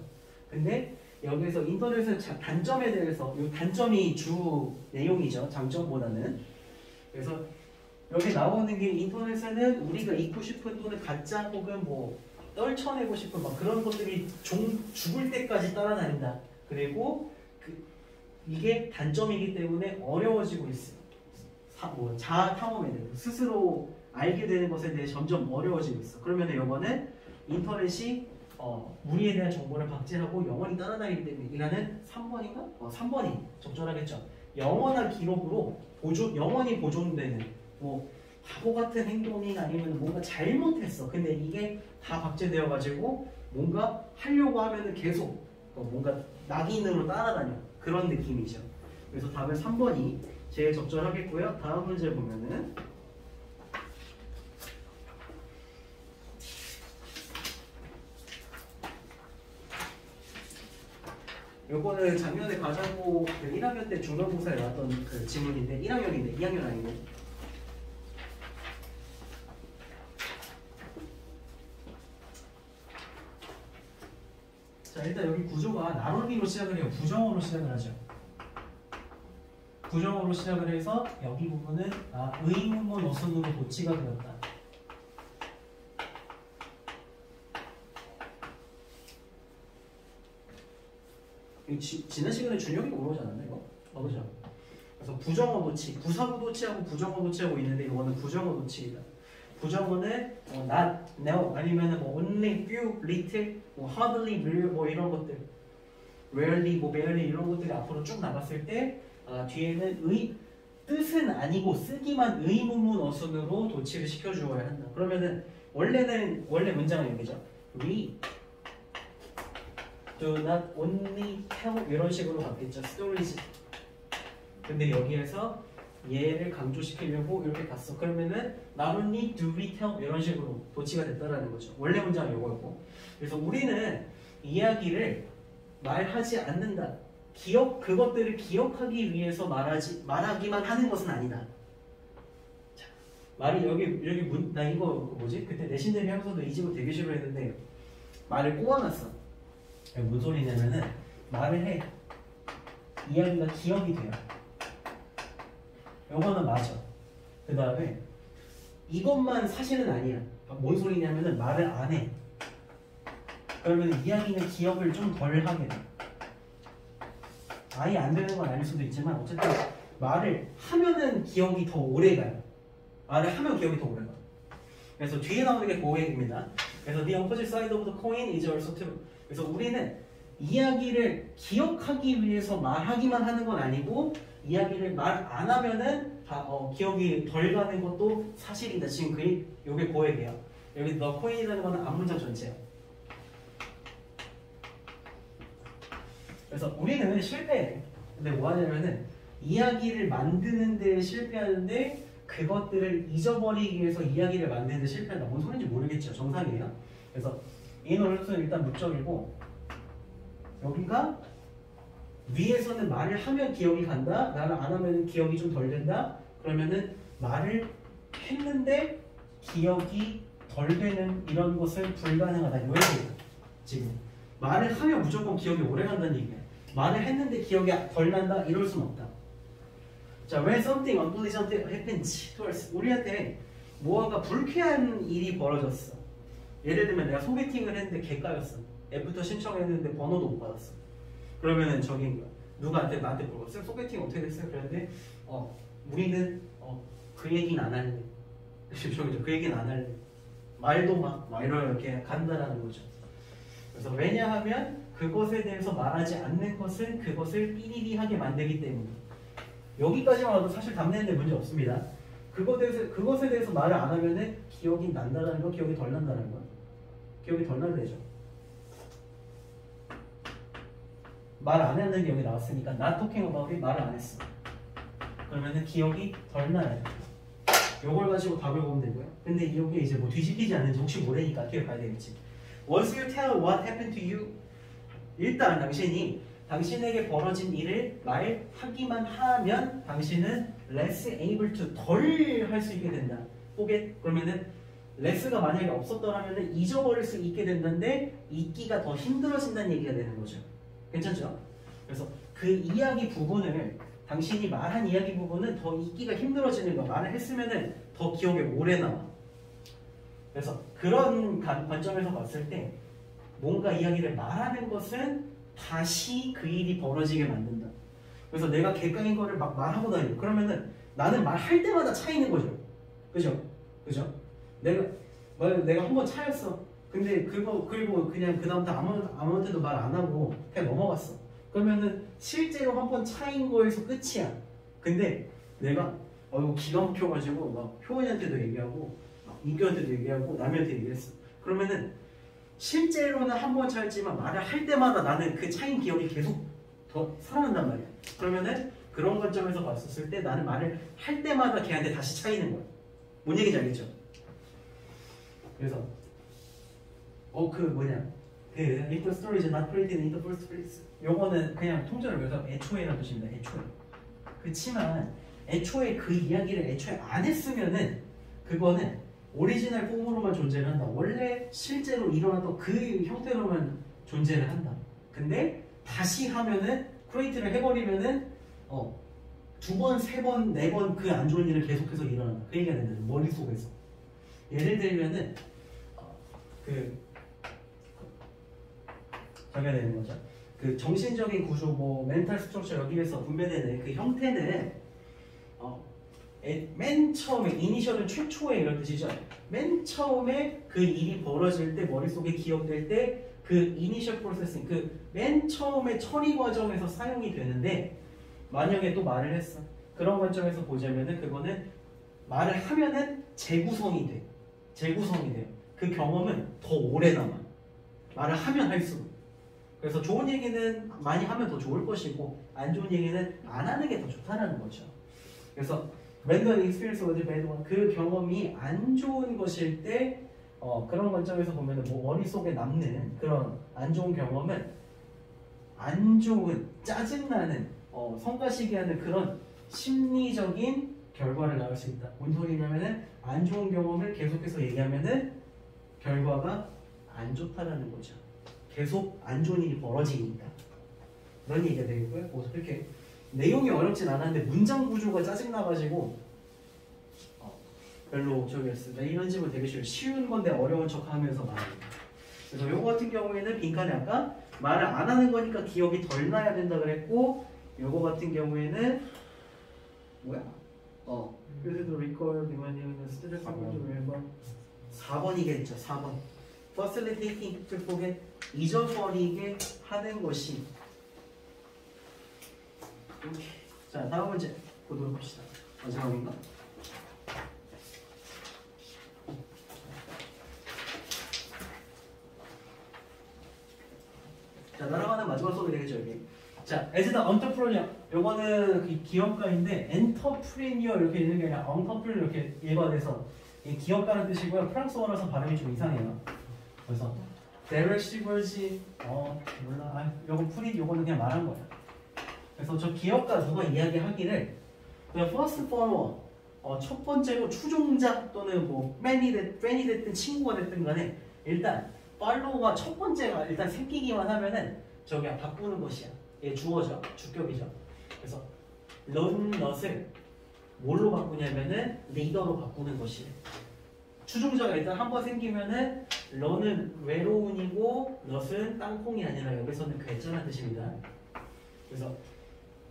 근데 여기서 인터넷은 단점에 대해서 이 단점이 주 내용이죠. 장점보다는. 그래서 여기 나오는 게 인터넷에는 우리가 잊고 싶은 또는 가짜 혹은 뭐 떨쳐내고 싶은 막 그런 것들이 죽을 때까지 따라다닌다. 그리고 이게 단점이기 때문에 어려워지고 있어요. 뭐 자아 탐험에 대해서 스스로 알게 되는 것에 대해 점점 어려워지고 있어. 그러면 이거는 인터넷이 우리에 대한 정보를 박제하고 영원히 따라다니기 때문에 이라는 3번인가? 3번이 적절하겠죠. 영원한 기록으로 영원히 보존되는 뭐 바보 같은 행동이 아니면 뭔가 잘못했어. 근데 이게 다 박제되어 가지고 뭔가 하려고 하면은 계속 뭔가 낙인으로 따라다녀. 그런 느낌이죠. 그래서 답은 3번이 제일 적절하겠고요. 다음 문제 보면은 요거는 작년에 과장고 1학년 때 중간고사에 나왔던 그 지문인데 1학년인데 2학년 아니고 자 일단 여기 구조가 나홀기로 시작을 해요. 부정어로 시작을 하죠. 부정어로 시작을 해서 여기 부분은 의문문 어순으로 도치가 되었다. 지난 시간에 준혁이가 올라오지 않았나 이거? 그죠? 그래서 부정어 도치, 부사구 도치하고 부정어 도치하고 있는데 이거는 부정어 도치이다. 부정어는 not, no 아니면은 뭐 only, few, little, 뭐 hardly, rare 뭐 이런 것들, rarely, 뭐 barely 이런 것들이 앞으로 쭉 나갔을 때 뒤에는 뜻은 아니고 쓰기만 의문문 어순으로 도치를 시켜주어야 한다. 그러면은 원래 문장은 여기죠. We do not only tell 이런 식으로 갔겠죠. stories. 근데 여기에서 얘를 강조시키려고 이렇게 갔어. 그러면은 not only do we tell 이런 식으로 도치가 됐다라는 거죠. 원래 문장은 이거였고. 그래서 우리는 이야기를 말하지 않는다. 그것들을 기억하기 위해서 말하기만 하는 것은 아니다. 자, 말이 나 이거 뭐지? 그때 내신 대비 하면서도 이 집을 되게 싫어했는데 말을 꼬아놨어. 뭔 소리냐면은 말을 해. 이야기가 기억이 돼요. 요거는 맞아. 그 다음에 이것만 사실은 아니야. 뭔 소리냐면은 말을 안 해. 그러면 이야기는 기억을 좀 덜 하게 돼. 아예 안 되는 건 아닐 수도 있지만 어쨌든 말을 하면은 기억이 더 오래 가요. 말을 하면 기억이 더 오래 가요. 그래서 뒤에 나오는 게 고액입니다. 그래서 the opposite side of the coin is also true. 그래서 우리는 이야기를 기억하기 위해서 말하기만 하는 건 아니고 이야기를 말 안 하면은 기억이 덜 가는 것도 사실이다. 지금 요게 고액이에요. 여기 the coin이라는 거는 앞문장 전체예요. 그래서 우리는 실패해. 근데 뭐 하냐면은 이야기를 만드는 데 실패하는데 그것들을 잊어버리기 위해서 이야기를 만드는 데 실패한다. 뭔 소리인지 모르겠죠. 정상이에요. 그래서 이 노릇은 일단 목적이고 여기가 위에서는 말을 하면 기억이 간다. 말을 안 하면 기억이 좀 덜 된다. 그러면은 말을 했는데 기억이 덜 되는 이런 것은 불가능하다. 요 얘기예요. 지금 말을 하면 무조건 기억이 오래 간다는 얘기예요. 말을 했는데 기억이 덜 난다. 이럴 수는 없다. 자, when something unpleasant happens to us, 우리한테 무언가 불쾌한 일이 벌어졌어. 예를 들면 내가 소개팅을 했는데 개까였어. 애프터 신청했는데 번호도 못 받았어. 그러면은 저기 누가한테 나한테 물어봤어요. 소개팅 어떻게 됐어요? 그랬는데 우리는 그 얘기는 안 할래. 그 얘기는 안 할래. 말도 막 이렇게 간다라는 거죠. 그래서 왜냐하면 그것에 대해서 말하지 않는 것은 그것을 삐리리하게 만들기 때문에. 여기까지만 와도 사실 답내는데 문제 없습니다. 그것에 대해서 말을 안 하면은 기억이 난다라는 거, 기억이 덜 난다는 거. 기억이 덜 난다죠. 말 안 하는 게 여기 나왔으니까 not talking about it 말을 안 했어. 그러면은 기억이 덜 나요. 요걸 가지고 답을 보면 되고요. 근데 이게 이제 뭐 뒤집히지 않는지 혹시 모르니까 기억해야 되겠지. Once you tell what happened to you, 일단 당신에게 벌어진 일을 말하기만 하면 당신은 less able to 덜 할 수 있게 된다. 그러면은 less가 만약에 없었더라면은 잊어버릴 수 있게 된다는데 잊기가 더 힘들어진다는 얘기가 되는 거죠. 괜찮죠? 그래서 그 이야기 부분을 당신이 말한 이야기 부분은 더 잊기가 힘들어지는 거. 말을 했으면은 더 기억에 오래 남아. 그래서 그런 관점에서 봤을 때 뭔가 이야기를 말하는 것은 다시 그 일이 벌어지게 만든다. 그래서 내가 객관인 거를 막 말하고 다니고 그러면은 나는 말할 때마다 차이는 거죠. 그죠? 내가 한번 차였어. 근데 그리고 그냥 그다음부터 아무한테도 말 안 하고 그냥 넘어갔어. 그러면은 실제로 한번 차인 거에서 끝이야. 근데 내가 이거 기가 막혀가지고 막 효원이한테도 얘기하고 인규한테도 얘기하고 남한테 얘기했어. 그러면은 실제로는 한 번 차였지만 말을 할 때마다 나는 그 차인 기억이 계속 더 살아난단 말이야. 그러면은 그런 관점에서 봤었을 때 나는 말을 할 때마다 걔한테 다시 차이는 거야. 뭔 얘기인지 알겠죠? 그래서 if the story is not created in the first place, 요거는 그냥 통째로 여기서 애초에라는 뜻입니다. 애초에. 그렇지만 애초에 그 이야기를 애초에 안 했으면은 그거는 오리지널 폼으로만 존재를 한다. 원래 실제로 일어났던 그 형태로만 존재를 한다. 근데 다시 하면은 크리에이트를 해버리면은 두 번, 세 번, 네 번 그 안 좋은 일을 계속해서 일어난다. 그 얘기가 된다. 머릿속에서. 예를 들면은 저게 되는 거죠. 그 정신적인 구조, 멘탈 스트럭처 여기에서 분배되는 그 형태는 맨 처음에 이니셜은 최초에 이런 뜻이죠. 맨 처음에 그 일이 벌어질 때 머릿속에 기억될 때 그 이니셜 프로세싱, 그 맨 처음에 처리 과정에서 사용이 되는데 만약에 또 말을 했어. 그런 관점에서 보자면은 그거는 말을 하면은 재구성이 돼. 그 경험은 더 오래 남아. 말을 하면 할수록. 그래서 좋은 얘기는 많이 하면 더 좋을 것이고 안 좋은 얘기는 안 하는 게 더 좋다는 거죠. 그래서 when the experience was bad one, 그 경험이 안 좋은 것일 때 그런 관점에서 보면 머릿속에 남는 그런 안 좋은 경험은 안 좋은 짜증나는 성가시게 하는 그런 심리적인 결과를 낳을 수 있다. 뭔 소리냐면은 안 좋은 경험을 계속해서 얘기하면은 결과가 안 좋다라는 거죠. 계속 안 좋은 일이 벌어지니까 그런 얘기가 되겠고요. 이렇게 내용이 어렵진 않았는데 문장 구조가 짜증나가지고 별로 저기였습니다. 이런 집은 되게 쉬운 건데 어려운 척하면서 말합니다. 그래서 요거 같은 경우에는 빈칸에 아까 말을 안 하는 거니까 기억이 덜 나야 된다 그랬고 요거 같은 경우에는 그래도 recall reminding students to remember 4번이겠죠. 4번. facilitating to forget, 잊어버리게 하는 것이. 자, 다음 문제 보도록 합시다. 마지막인가? 자, 날아가는 마지막 수업이 되겠죠, 여기. 자, as the entrepreneur. 요거는 기업가인데, entrepreneur 이렇게 있는 게 아니라 entrepreneur 이렇게 일반에서 기업가는 뜻이고요. 프랑스어라서 발음이 좀 이상해요. 그래서 Derek Sivers, 몰라. 요거 요거는 그냥 말한 거야. 그래서 저 기업가 누가 이야기하기를 그냥 first follower, 첫 번째로 추종자 또는 팬이 됐든 친구가 됐든 간에 일단 팔로우가 첫 번째가 일단 생기기만 하면은 저기 바꾸는 것이야. 얘 주어죠. 주격이죠. 그래서 not을 뭘로 바꾸냐면은 리더로 바꾸는 것이래. 추종자가 일단 한번 생기면은 너는 외로운이고 not은 땅콩이 아니라 여기서는 괴짜란 뜻입니다. 그래서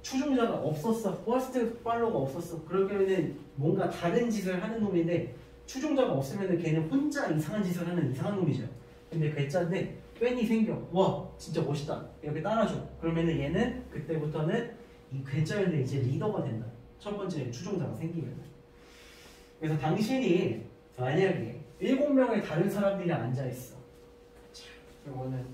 추종자가 없었어. 퍼스트 팔로우가 없었어. 그러면은 뭔가 다른 짓을 하는 놈인데 추종자가 없으면은 걔는 혼자 이상한 짓을 하는 이상한 놈이죠. 근데 괴짜인데 팬이 생겨. 와 진짜 멋있다. 이렇게 따라줘. 그러면은 얘는 그때부터는 이 괴짜인데 이제 리더가 된다. 첫 번째 추종자가 생기면. 그래서 당신이 만약에 7명의 다른 사람들이 앉아있어. 자, 이거는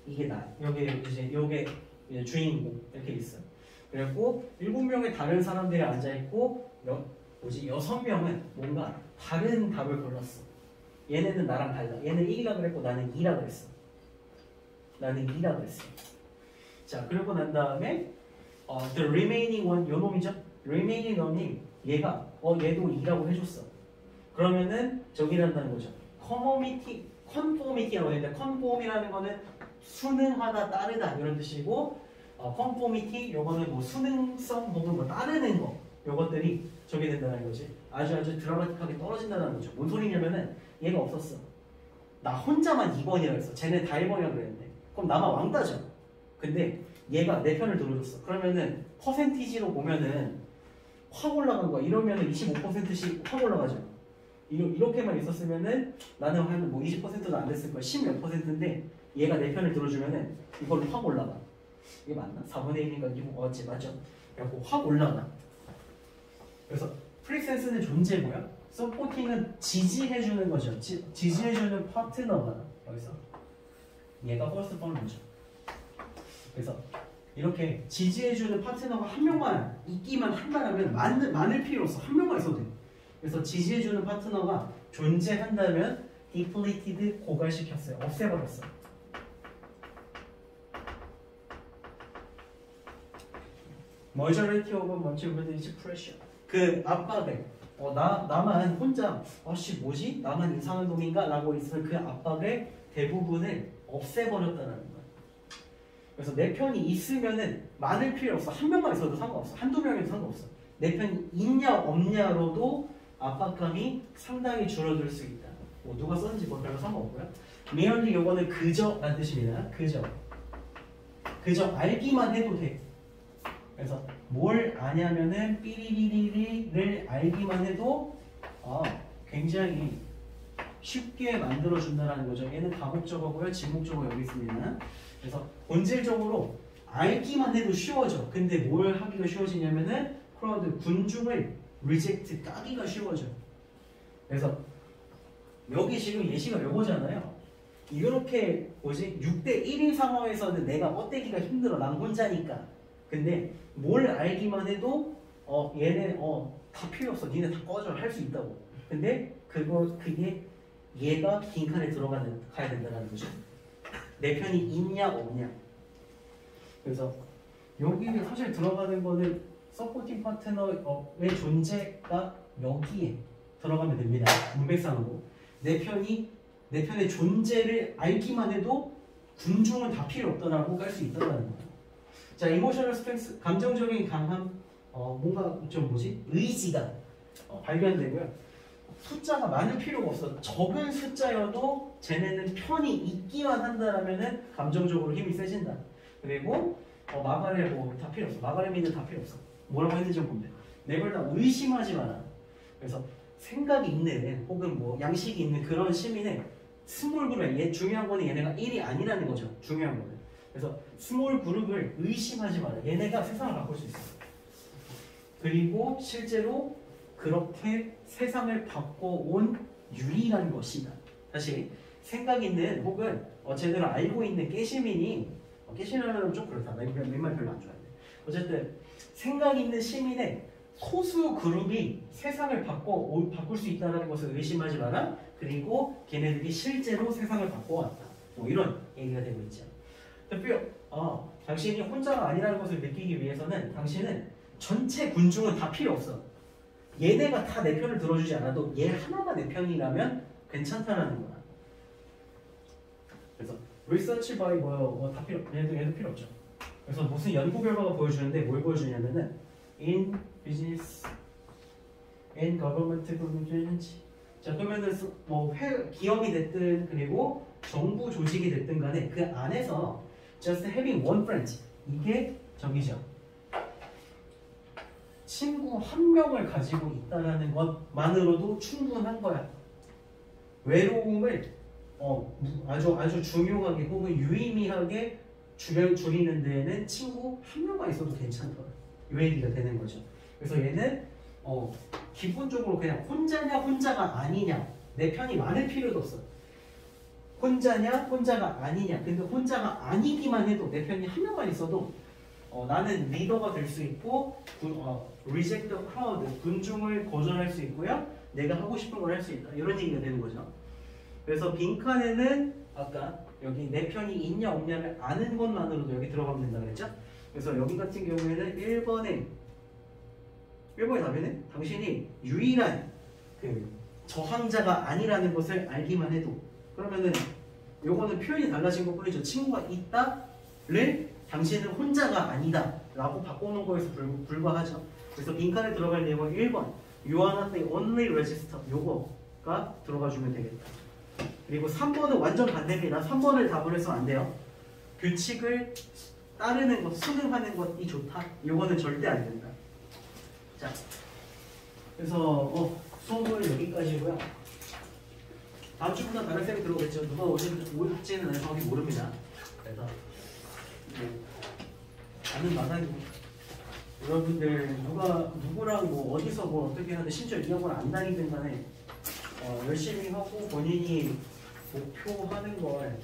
이게 나. 여기 이제 요게 이제 주인공 이렇게 있어. 그리고 7명의 다른 사람들이 앉아있고 6명은 뭔가 다른 답을 골랐어. 얘네는 나랑 달라. 얘는 1이라 그랬고 나는 2라 그랬어. 나는 2라 그랬어. 자, 그러고 난 다음에 the remaining one 요 놈이죠. remaining 놈이 얘가 얘도 2라고 해줬어. 그러면은 저기란다는 거죠. conformity라고 했는데 conform이라는 거는 순응하다, 따르다 이런 뜻이고 conformity 요거는 뭐 순응성 혹은 뭐 따르는 거 요것들이 저게 된다는 거지. 아주 드라마틱하게 떨어진다는 거죠. 뭔 소리냐면은 얘가 없었어. 나 혼자만 2번이라 했어. 쟤네 다 1번이라 그랬는데 그럼 나만 왕따죠. 근데 얘가 내 편을 들어줬어. 그러면은 퍼센티지로 보면은 확 올라간 거야. 이러면은 25%씩 확 올라가죠. 이렇게만 있었으면은 나는 한 뭐 20%도 안 됐을 거야. 10몇 %인데 얘가 내 편을 들어주면은 이걸로 확 올라가. 이게 맞나? 4분의 1인가? 이거 맞지? 맞죠? 그래갖고 확 올라가. 그래서 프리센스는 존재 뭐야? 서포팅은 지지해주는 거죠. 지지해주는 파트너가 여기서 얘가 퍼스트 파트너죠. 그래서 이렇게 지지해주는 파트너가 한 명만 있기만 한다면 많을 필요 없어. 한 명만 있어도 돼. 그래서 지지해주는 파트너가 존재한다면 depleted 고갈시켰어요. 없애버렸어. majority of multiplication pressure. 그 압박을 나만 혼자 뭐지? 나만 이상한 놈인가? 라고 있으면 그 압박의 대부분을 없애버렸다는 거야. 그래서 내 편이 있으면은 많을 필요 없어. 한 명만 있어도 상관없어. 한두 명이도 상관없어. 내 편이 있냐 없냐로도 압박감이 상당히 줄어들 수 있다. 뭐 누가 썼는지 뭐 별로 상관없고요. merely 요거는 그저 라는 뜻입니다. 그저 알기만 해도 돼. 그래서 뭘 아냐면은 삐리리리를 알기만 해도 굉장히 쉽게 만들어준다는 거죠. 얘는 다목적어고요. 지목적어 여기 있습니다. 그래서 본질적으로 알기만 해도 쉬워져. 근데 뭘 하기가 쉬워지냐면은 크라우드 군중을 리젝트 까기가 쉬워져. 그래서 여기 지금 예시가 요거잖아요. 이렇게 6대 1인 상황에서는 내가 뻗대기가 힘들어. 난 혼자니까. 근데 뭘 알기만 해도 얘네 다 필요 없어. 니네 다 꺼져. 할 수 있다고. 근데 그게 얘가 빈칸에 가야 된다는 거죠. 내 편이 있냐 없냐. 그래서 여기 사실 들어가는 거는 서포팅 파트너의 존재가 여기에 들어가면 됩니다. 문맥상으로 내 편의 존재를 알기만 해도 군중은 다 필요 없다라고 깔 수 있다는 거예요. 자, 이모셔널 스트렝스, 감정적인 강함, 뭔가 좀 의지가 발견되고요. 숫자가 많을 필요가 없어. 적은 숫자여도 쟤네는 편이 있기만 한다라면은 감정적으로 힘이 세진다. 그리고 마가렛 다 필요 없어. 마가렛민은 다 필요 없어. 뭐라고 했는지 보면 돼. 내걸 다 의심하지 마라. 그래서 생각이 있는 혹은 뭐 양식이 있는 그런 시민의 스몰 그룹, 중요한 거는 얘네가 1이 아니라는 거죠. 중요한 거는. 그래서 스몰 그룹을 의심하지 마라. 얘네가 세상을 바꿀 수 있어. 그리고 실제로 그렇게 세상을 바꿔온 유일한 것이다. 다시 생각 있는 혹은 제대로 알고 있는 깨시민이 깨시민은 좀 그렇다. 내 말 별로 안 좋아하는데 어쨌든 생각 있는 시민의 소수 그룹이 세상을 바꿀 수 있다는 것을 의심하지 마라. 그리고 걔네들이 실제로 세상을 바꿔왔다. 뭐 이런 얘기가 되고 있죠. 대표, 당신이 혼자가 아니라는 것을 느끼기 위해서는 당신은 전체 군중은 다 필요 없어. 얘네가 다 내 편을 들어주지 않아도 얘 하나가 내 편이라면 괜찮다라는 거야. 그래서 research by 다 얘도 필요 없죠. 그래서 무슨 연구 결과가 보여주는데 뭘 보여주냐면은 in business and government communication. 자, 그러면은 뭐 기업이 됐든 그리고 정부 조직이 됐든 간에 그 안에서 just having one friend 이게 저기죠. 친구 한 명을 가지고 있다라는 것만으로도 충분한 거야. 외로움을 아주 중요하게 혹은 유의미하게 줄이는 데에는 친구 한 명만 있어도 괜찮더라. 이 얘기가 되는 거죠. 그래서 얘는 기본적으로 그냥 혼자냐 혼자가 아니냐 내 편이 많을 필요도 없어. 혼자냐 혼자가 아니냐. 근데 혼자가 아니기만 해도 내 편이 한 명만 있어도 나는 리더가 될 수 있고 reject the crowd 군중을 거절할 수 있고요. 내가 하고 싶은 걸 할 수 있다. 이런 얘기가 되는 거죠. 그래서 빈칸에는 아까 여기 내 편이 있냐 없냐를 아는 것만으로도 여기 들어가면 된다 그랬죠? 그래서 여기 같은 경우에는 1번의 답에는 당신이 유일한 그 저항자가 아니라는 것을 알기만 해도 그러면은 요거는 표현이 달라진 것 뿐이죠. 친구가 있다를 당신은 혼자가 아니다 라고 바꿔놓은 거에서 불과하죠. 그래서 빈칸에 들어갈 내용은 1번 You are not the only register 요거가 들어가 주면 되겠다. 그리고 3번은 완전 반대입니다. 3번을 답을 해서 안 돼요. 규칙을 따르는 것, 수능하는 것이 좋다. 이거는 절대 안 된다. 자, 그래서 수업은 여기까지고요. 다음 주부터 다른 쌤이 들어오겠죠. 누가 올지는 정확히 모릅니다. 그래서 아는 마당이고 여러분들 누구랑 어디서 어떻게 하든 심지어 이 학원 안 다니든 간에 열심히 하고 본인이 목표하는 걸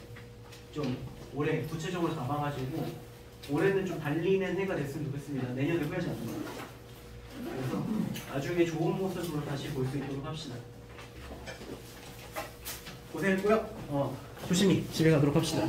좀 올해 구체적으로 잡아가지고 올해는 좀 달리는 해가 됐으면 좋겠습니다. 내년에 후회하지 않는 거예요. 그래서 나중에 좋은 모습으로 다시 볼 수 있도록 합시다. 고생했고요. 조심히 집에 가도록 합시다.